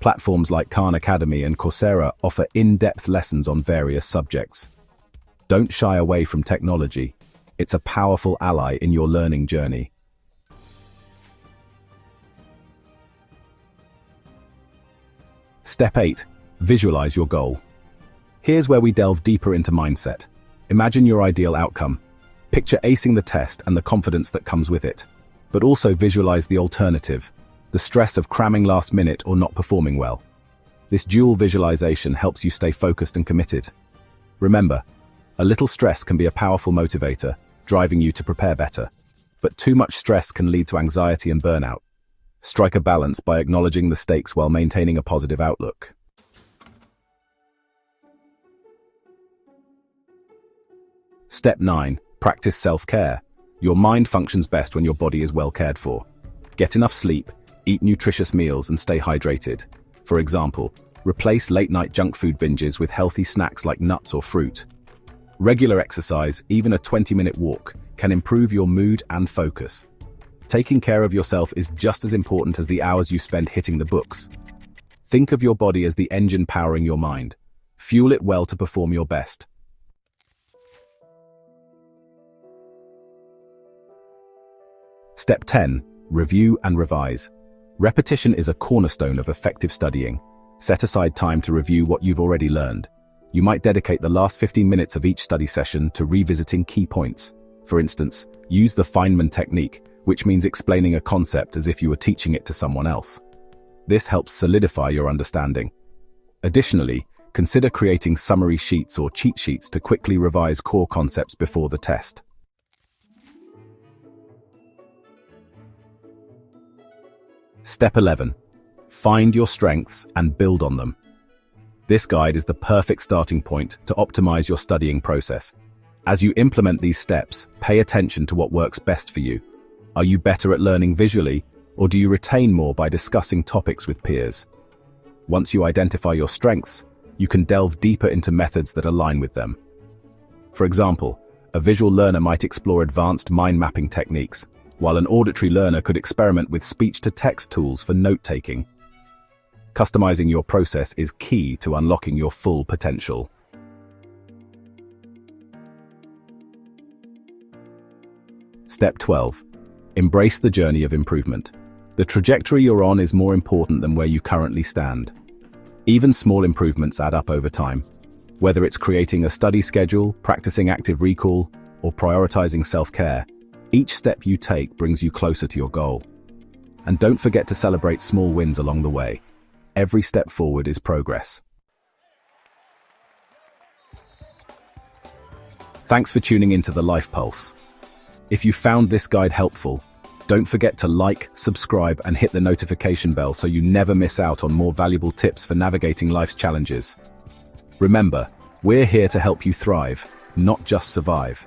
Platforms like Khan Academy and Coursera offer in-depth lessons on various subjects. Don't shy away from technology. It's a powerful ally in your learning journey. Step 8. Visualize your goal. Here's where we delve deeper into mindset. Imagine your ideal outcome. Picture acing the test and the confidence that comes with it. But also visualize the alternative, the stress of cramming last minute or not performing well. This dual visualization helps you stay focused and committed. Remember, a little stress can be a powerful motivator, driving you to prepare better. But too much stress can lead to anxiety and burnout. Strike a balance by acknowledging the stakes while maintaining a positive outlook. Step 9. Practice self-care. Your mind functions best when your body is well cared for. Get enough sleep, eat nutritious meals, and stay hydrated. For example, replace late-night junk food binges with healthy snacks like nuts or fruit. Regular exercise, even a 20-minute walk, can improve your mood and focus. Taking care of yourself is just as important as the hours you spend hitting the books. Think of your body as the engine powering your mind. Fuel it well to perform your best. Step 10. Review and revise. Repetition is a cornerstone of effective studying. Set aside time to review what you've already learned. You might dedicate the last 15 minutes of each study session to revisiting key points. For instance, use the Feynman technique, which means explaining a concept as if you were teaching it to someone else. This helps solidify your understanding. Additionally, consider creating summary sheets or cheat sheets to quickly revise core concepts before the test. Step 11. Find your strengths and build on them. This guide is the perfect starting point to optimize your studying process. As you implement these steps, pay attention to what works best for you. Are you better at learning visually, or do you retain more by discussing topics with peers? Once you identify your strengths, you can delve deeper into methods that align with them. For example, a visual learner might explore advanced mind mapping techniques, while an auditory learner could experiment with speech-to-text tools for note-taking. Customizing your process is key to unlocking your full potential. Step 12. Embrace the journey of improvement. The trajectory you're on is more important than where you currently stand. Even small improvements add up over time. Whether it's creating a study schedule, practicing active recall, or prioritizing self-care, each step you take brings you closer to your goal. And don't forget to celebrate small wins along the way. Every step forward is progress. Thanks for tuning into the Life Pulse. If you found this guide helpful, don't forget to like, subscribe, and hit the notification bell so you never miss out on more valuable tips for navigating life's challenges. Remember, we're here to help you thrive, not just survive.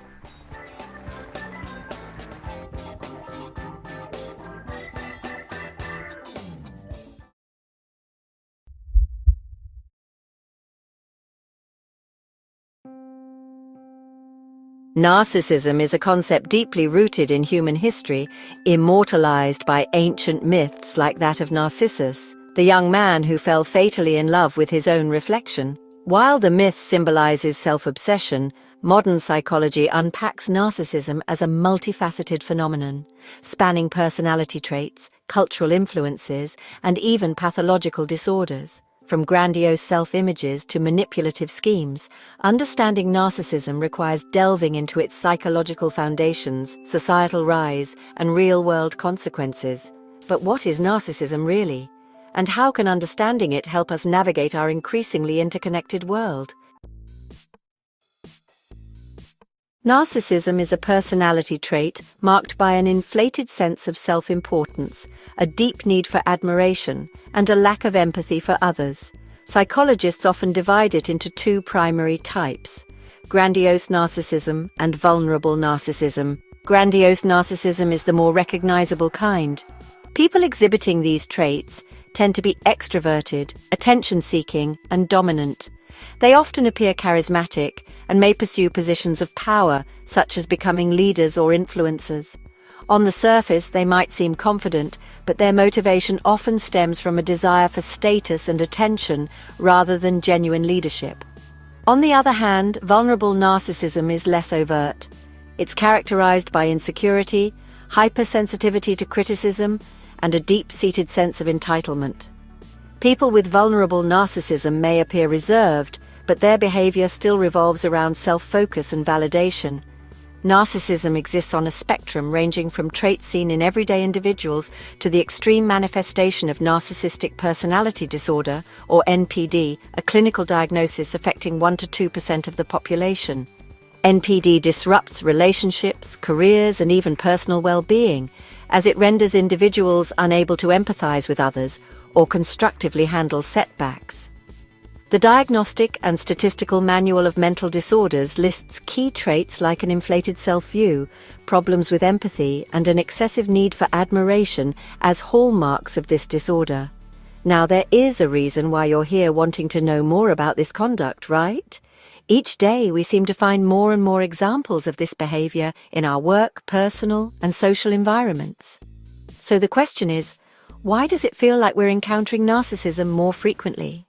Narcissism is a concept deeply rooted in human history, immortalized by ancient myths like that of Narcissus, the young man who fell fatally in love with his own reflection. While the myth symbolizes self-obsession, modern psychology unpacks narcissism as a multifaceted phenomenon, spanning personality traits, cultural influences, and even pathological disorders. From grandiose self-images to manipulative schemes, understanding narcissism requires delving into its psychological foundations, societal rise, and real-world consequences. But what is narcissism really? And how can understanding it help us navigate our increasingly interconnected world? Narcissism is a personality trait marked by an inflated sense of self-importance, a deep need for admiration, and a lack of empathy for others. Psychologists often divide it into two primary types: grandiose narcissism and vulnerable narcissism. Grandiose narcissism is the more recognizable kind. People exhibiting these traits tend to be extroverted, attention-seeking, and dominant. They often appear charismatic and may pursue positions of power, such as becoming leaders or influencers. On the surface, they might seem confident, but their motivation often stems from a desire for status and attention rather than genuine leadership. On the other hand, vulnerable narcissism is less overt. It's characterized by insecurity, hypersensitivity to criticism, and a deep-seated sense of entitlement. People with vulnerable narcissism may appear reserved, but their behavior still revolves around self-focus and validation. Narcissism exists on a spectrum ranging from traits seen in everyday individuals to the extreme manifestation of Narcissistic Personality Disorder, or NPD, a clinical diagnosis affecting 1 to 2% of the population. NPD disrupts relationships, careers, and even personal well-being, as it renders individuals unable to empathize with others or constructively handle setbacks. The Diagnostic and Statistical Manual of Mental Disorders lists key traits like an inflated self-view, problems with empathy, and an excessive need for admiration as hallmarks of this disorder. Now, there is a reason why you're here wanting to know more about this conduct, right? Each day we seem to find more and more examples of this behavior in our work, personal, and social environments. So the question is, why does it feel like we're encountering narcissism more frequently?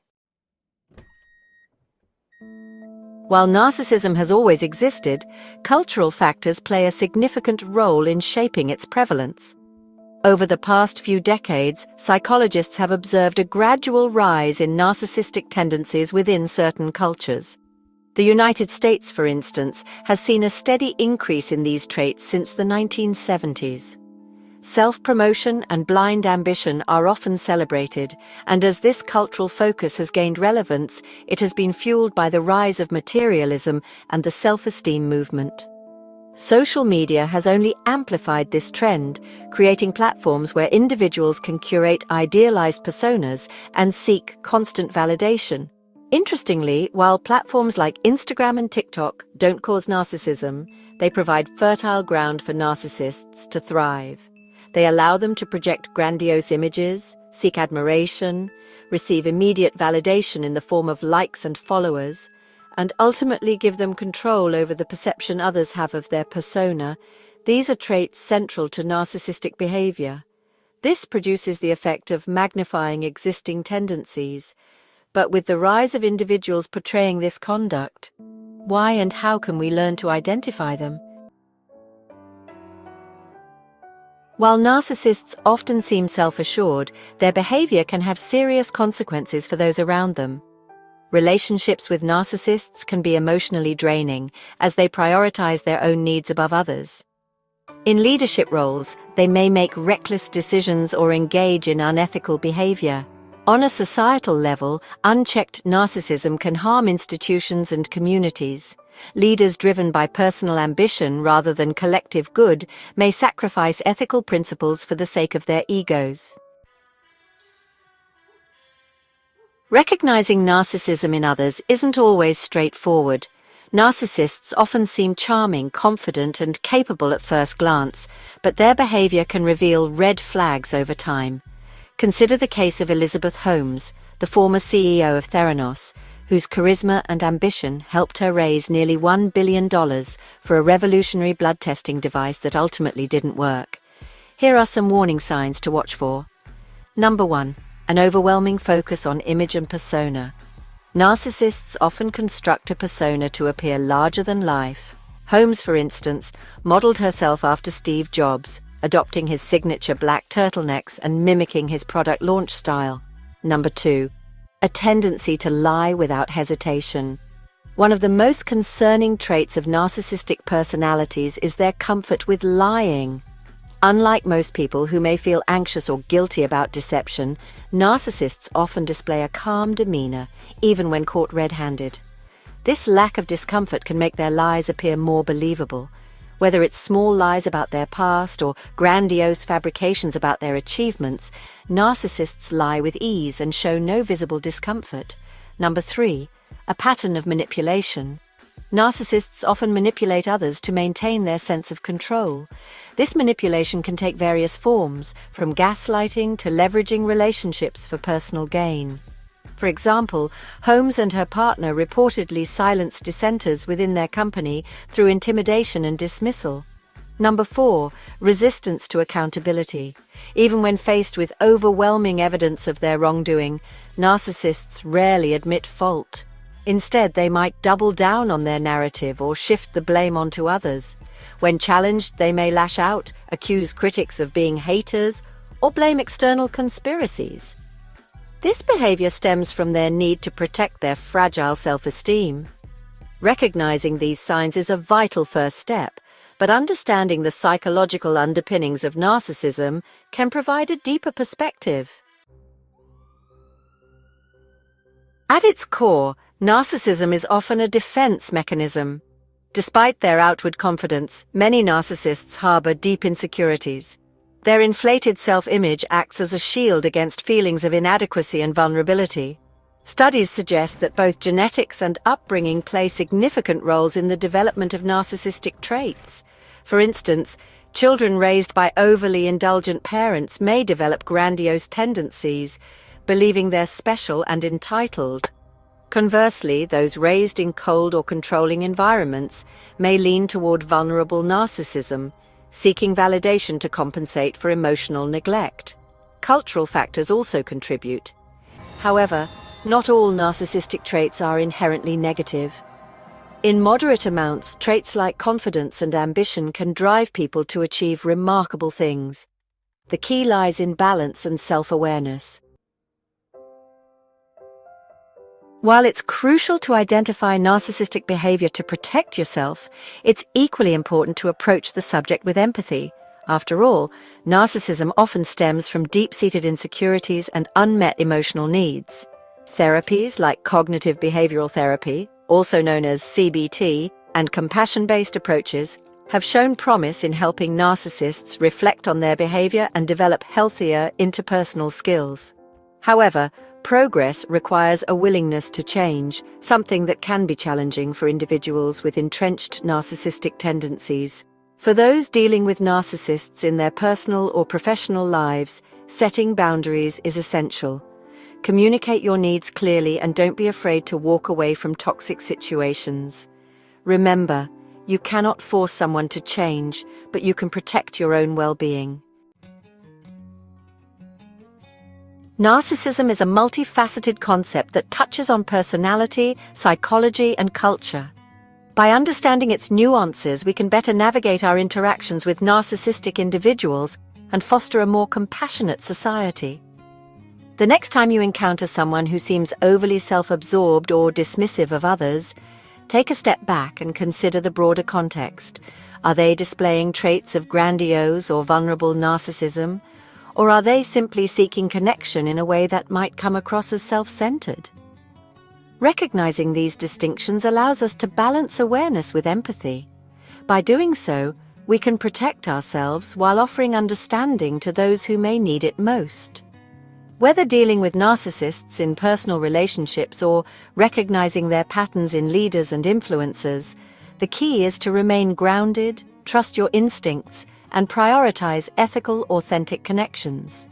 While narcissism has always existed, cultural factors play a significant role in shaping its prevalence. Over the past few decades, psychologists have observed a gradual rise in narcissistic tendencies within certain cultures. The United States, for instance, has seen a steady increase in these traits since the 1970s. Self-promotion and blind ambition are often celebrated, and as this cultural focus has gained relevance, it has been fueled by the rise of materialism and the self-esteem movement. Social media has only amplified this trend, creating platforms where individuals can curate idealized personas and seek constant validation. Interestingly, while platforms like Instagram and TikTok don't cause narcissism, they provide fertile ground for narcissists to thrive. They allow them to project grandiose images, seek admiration, receive immediate validation in the form of likes and followers, and ultimately give them control over the perception others have of their persona. These are traits central to narcissistic behavior. This produces the effect of magnifying existing tendencies. But with the rise of individuals portraying this conduct, why and how can we learn to identify them? While narcissists often seem self-assured, their behavior can have serious consequences for those around them. Relationships with narcissists can be emotionally draining, as they prioritize their own needs above others. In leadership roles, they may make reckless decisions or engage in unethical behavior. On a societal level, unchecked narcissism can harm institutions and communities. Leaders driven by personal ambition rather than collective good may sacrifice ethical principles for the sake of their egos. Recognizing narcissism in others isn't always straightforward. Narcissists often seem charming, confident, and capable at first glance, but their behavior can reveal red flags over time. Consider the case of Elizabeth Holmes, the former CEO of Theranos, whose charisma and ambition helped her raise nearly $1 billion for a revolutionary blood testing device that ultimately didn't work. Here are some warning signs to watch for. Number 1. An overwhelming focus on image and persona. Narcissists often construct a persona to appear larger than life. Holmes, for instance, modeled herself after Steve Jobs, adopting his signature black turtlenecks and mimicking his product launch style. Number 2. A tendency to lie without hesitation. One of the most concerning traits of narcissistic personalities is their comfort with lying. Unlike most people who may feel anxious or guilty about deception, narcissists often display a calm demeanor, even when caught red-handed. This lack of discomfort can make their lies appear more believable. Whether it's small lies about their past or grandiose fabrications about their achievements, narcissists lie with ease and show no visible discomfort. Number 3. A pattern of manipulation. Narcissists often manipulate others to maintain their sense of control. This manipulation can take various forms, from gaslighting to leveraging relationships for personal gain. For example, Holmes and her partner reportedly silenced dissenters within their company through intimidation and dismissal. Number 4. Resistance to accountability. Even when faced with overwhelming evidence of their wrongdoing, narcissists rarely admit fault. Instead, they might double down on their narrative or shift the blame onto others. When challenged, they may lash out, accuse critics of being haters, or blame external conspiracies. This behavior stems from their need to protect their fragile self-esteem. Recognizing these signs is a vital first step, but understanding the psychological underpinnings of narcissism can provide a deeper perspective. At its core, narcissism is often a defense mechanism. Despite their outward confidence, many narcissists harbor deep insecurities. Their inflated self-image acts as a shield against feelings of inadequacy and vulnerability. Studies suggest that both genetics and upbringing play significant roles in the development of narcissistic traits. For instance, children raised by overly indulgent parents may develop grandiose tendencies, believing they're special and entitled. Conversely, those raised in cold or controlling environments may lean toward vulnerable narcissism, seeking validation to compensate for emotional neglect. Cultural factors also contribute. However, not all narcissistic traits are inherently negative. In moderate amounts, traits like confidence and ambition can drive people to achieve remarkable things. The key lies in balance and self-awareness. While it's crucial to identify narcissistic behavior to protect yourself, it's equally important to approach the subject with empathy. After all, narcissism often stems from deep-seated insecurities and unmet emotional needs. Therapies like cognitive behavioral therapy, also known as CBT, and compassion-based approaches have shown promise in helping narcissists reflect on their behavior and develop healthier interpersonal skills. However, progress requires a willingness to change, something that can be challenging for individuals with entrenched narcissistic tendencies. For those dealing with narcissists in their personal or professional lives, setting boundaries is essential. Communicate your needs clearly and don't be afraid to walk away from toxic situations. Remember, you cannot force someone to change, but you can protect your own well-being. Narcissism is a multifaceted concept that touches on personality, psychology, and culture. By understanding its nuances, we can better navigate our interactions with narcissistic individuals and foster a more compassionate society. The next time you encounter someone who seems overly self-absorbed or dismissive of others, take a step back and consider the broader context. Are they displaying traits of grandiose or vulnerable narcissism? Or are they simply seeking connection in a way that might come across as self-centered? Recognizing these distinctions allows us to balance awareness with empathy. By doing so, we can protect ourselves while offering understanding to those who may need it most. Whether dealing with narcissists in personal relationships or recognizing their patterns in leaders and influencers, the key is to remain grounded, trust your instincts, and prioritize ethical, authentic connections.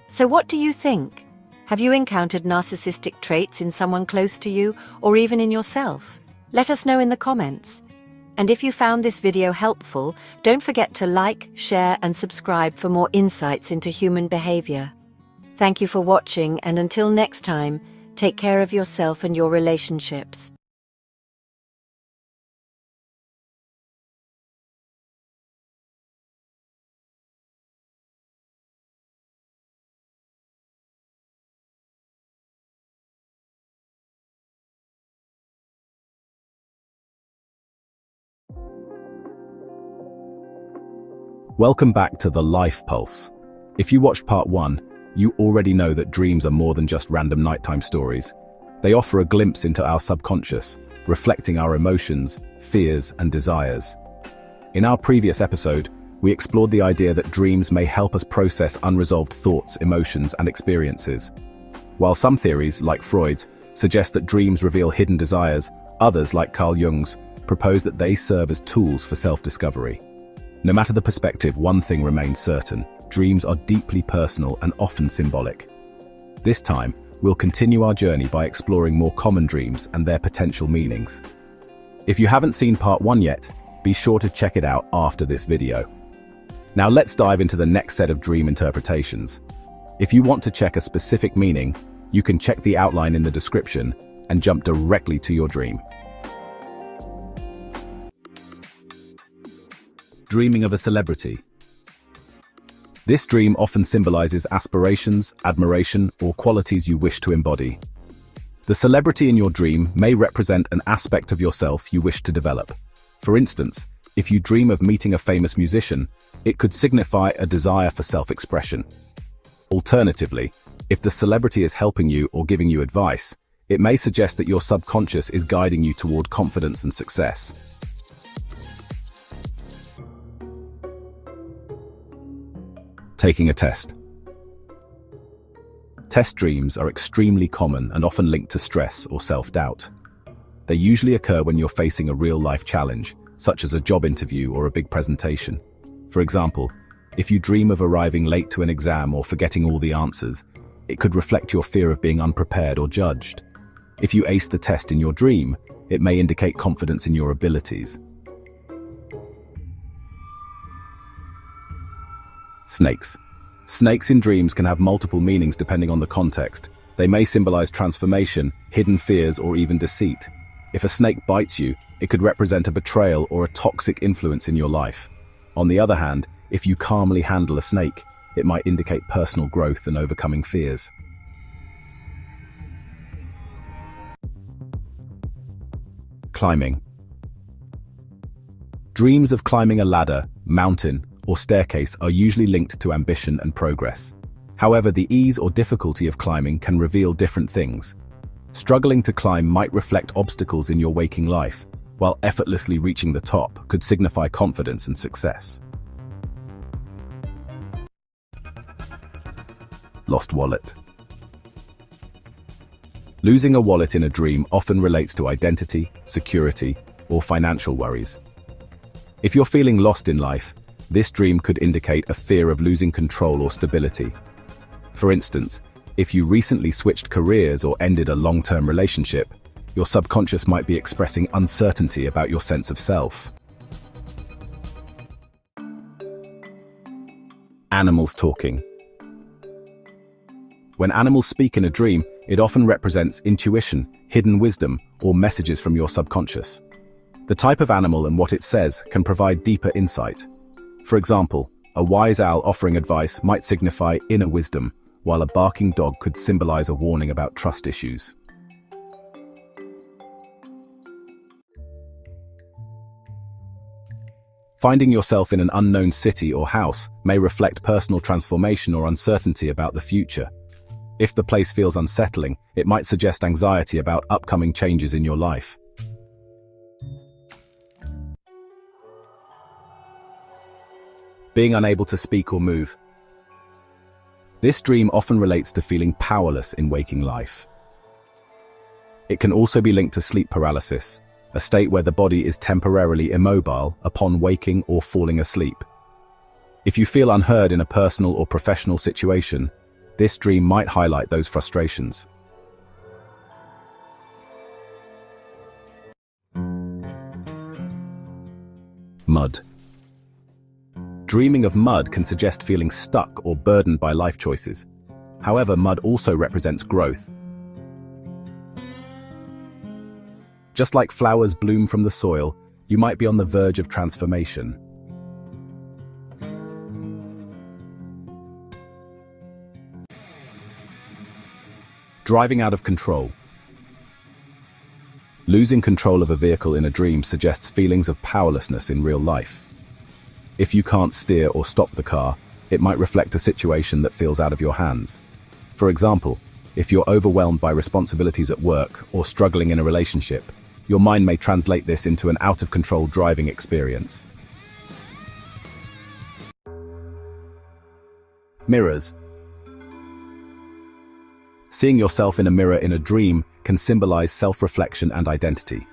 So what do you think? Have you encountered narcissistic traits in someone close to you or even in yourself? Let us know in the comments. And if you found this video helpful, don't forget to like, share, and subscribe for more insights into human behavior. Thank you for watching, and until next time, take care of yourself and your relationships. Welcome back to The Life Pulse. If you watched part 1, you already know that dreams are more than just random nighttime stories. They offer a glimpse into our subconscious, reflecting our emotions, fears, and desires. In our previous episode, we explored the idea that dreams may help us process unresolved thoughts, emotions, and experiences. While some theories, like Freud's, suggest that dreams reveal hidden desires, others, like Carl Jung's, propose that they serve as tools for self-discovery. No matter the perspective, one thing remains certain: dreams are deeply personal and often symbolic. This time, we'll continue our journey by exploring more common dreams and their potential meanings. If you haven't seen part 1 yet, be sure to check it out after this video. Now let's dive into the next set of dream interpretations. If you want to check a specific meaning, you can check the outline in the description and jump directly to your dream. Dreaming of a celebrity. This dream often symbolizes aspirations, admiration, or qualities you wish to embody. The celebrity in your dream may represent an aspect of yourself you wish to develop. For instance, if you dream of meeting a famous musician, it could signify a desire for self-expression. Alternatively, if the celebrity is helping you or giving you advice, it may suggest that your subconscious is guiding you toward confidence and success. Taking a test. Test dreams are extremely common and often linked to stress or self-doubt. They usually occur when you're facing a real-life challenge, such as a job interview or a big presentation. For example, if you dream of arriving late to an exam or forgetting all the answers, it could reflect your fear of being unprepared or judged. If you ace the test in your dream, it may indicate confidence in your abilities. Snakes. Snakes in dreams can have multiple meanings depending on the context. They may symbolize transformation, hidden fears, or even deceit. If a snake bites you, it could represent a betrayal or a toxic influence in your life. On the other hand, if you calmly handle a snake, it might indicate personal growth and overcoming fears. Climbing. Dreams of climbing a ladder, mountain, or staircase are usually linked to ambition and progress. However, the ease or difficulty of climbing can reveal different things. Struggling to climb might reflect obstacles in your waking life, while effortlessly reaching the top could signify confidence and success. Lost wallet. Losing a wallet in a dream often relates to identity, security, or financial worries. If you're feeling lost in life, this dream could indicate a fear of losing control or stability. For instance, if you recently switched careers or ended a long-term relationship, your subconscious might be expressing uncertainty about your sense of self. Animals talking. When animals speak in a dream, it often represents intuition, hidden wisdom, or messages from your subconscious. The type of animal and what it says can provide deeper insight. For example, a wise owl offering advice might signify inner wisdom, while a barking dog could symbolize a warning about trust issues. Finding yourself in an unknown city or house may reflect personal transformation or uncertainty about the future. If the place feels unsettling, it might suggest anxiety about upcoming changes in your life. Being unable to speak or move. This dream often relates to feeling powerless in waking life. It can also be linked to sleep paralysis, a state where the body is temporarily immobile upon waking or falling asleep. If you feel unheard in a personal or professional situation, this dream might highlight those frustrations. Mud. Dreaming of mud can suggest feeling stuck or burdened by life choices. However, mud also represents growth. Just like flowers bloom from the soil, you might be on the verge of transformation. Driving out of control. Losing control of a vehicle in a dream suggests feelings of powerlessness in real life. If you can't steer or stop the car, it might reflect a situation that feels out of your hands. For example, if you're overwhelmed by responsibilities at work or struggling in a relationship, your mind may translate this into an out-of-control driving experience. Mirrors. Seeing yourself in a mirror in a dream can symbolize self-reflection and identity.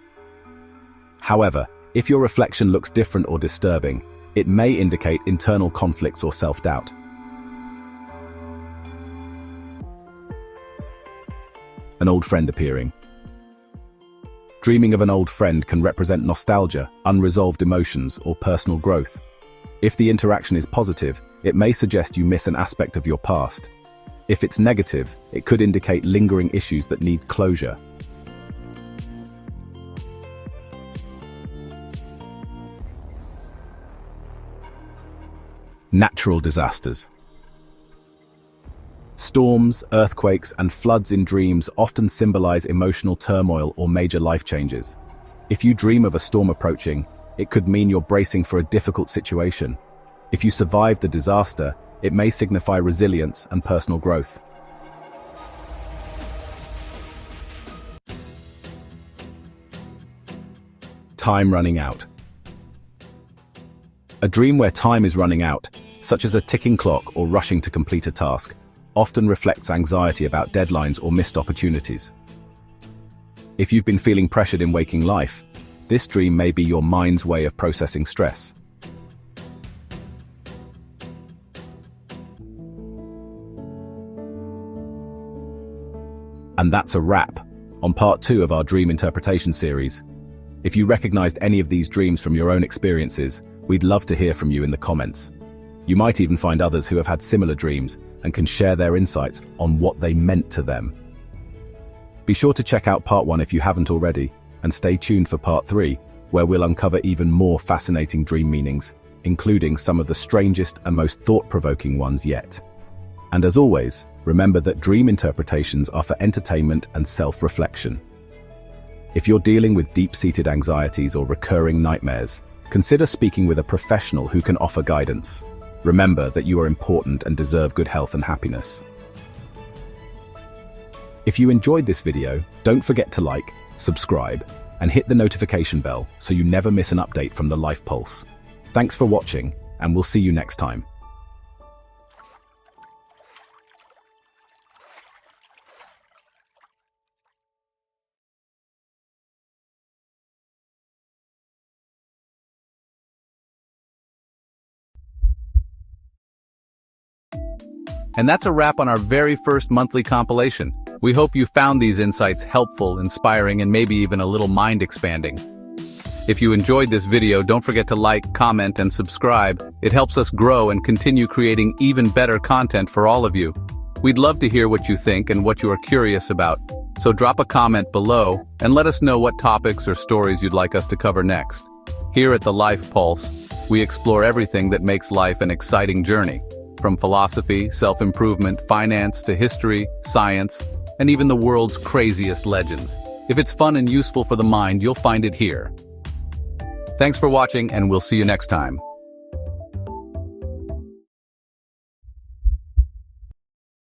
However, if your reflection looks different or disturbing, it may indicate internal conflicts or self-doubt. An old friend appearing. Dreaming of an old friend can represent nostalgia, unresolved emotions, or personal growth. If the interaction is positive, it may suggest you miss an aspect of your past. If it's negative, it could indicate lingering issues that need closure. Natural disasters. Storms, earthquakes, and floods in dreams often symbolize emotional turmoil or major life changes. If you dream of a storm approaching, it could mean you're bracing for a difficult situation. If you survive the disaster, it may signify resilience and personal growth. Time running out. A dream where time is running out, such as a ticking clock or rushing to complete a task, often reflects anxiety about deadlines or missed opportunities. If you've been feeling pressured in waking life, this dream may be your mind's way of processing stress. And that's a wrap on part 2 of our dream interpretation series. If you recognized any of these dreams from your own experiences, we'd love to hear from you in the comments. You might even find others who have had similar dreams and can share their insights on what they meant to them. Be sure to check out part 1 if you haven't already, and stay tuned for part 3, where we'll uncover even more fascinating dream meanings, including some of the strangest and most thought-provoking ones yet. And as always, remember that dream interpretations are for entertainment and self-reflection. If you're dealing with deep-seated anxieties or recurring nightmares, consider speaking with a professional who can offer guidance. Remember that you are important and deserve good health and happiness. If you enjoyed this video, don't forget to like, subscribe, and hit the notification bell so you never miss an update from the Life Pulse. Thanks for watching, and we'll see you next time. And that's a wrap on our very first monthly compilation. We hope you found these insights helpful, inspiring, and maybe even a little mind-expanding. If you enjoyed this video, don't forget to like, comment, and subscribe. It helps us grow and continue creating even better content for all of you. We'd love to hear what you think and what you are curious about, so drop a comment below and let us know what topics or stories you'd like us to cover next. Here at the Life Pulse, we explore everything that makes life an exciting journey. From philosophy, self-improvement, finance, to history, science, and even the world's craziest legends. If it's fun and useful for the mind, you'll find it here. Thanks for watching, and we'll see you next time.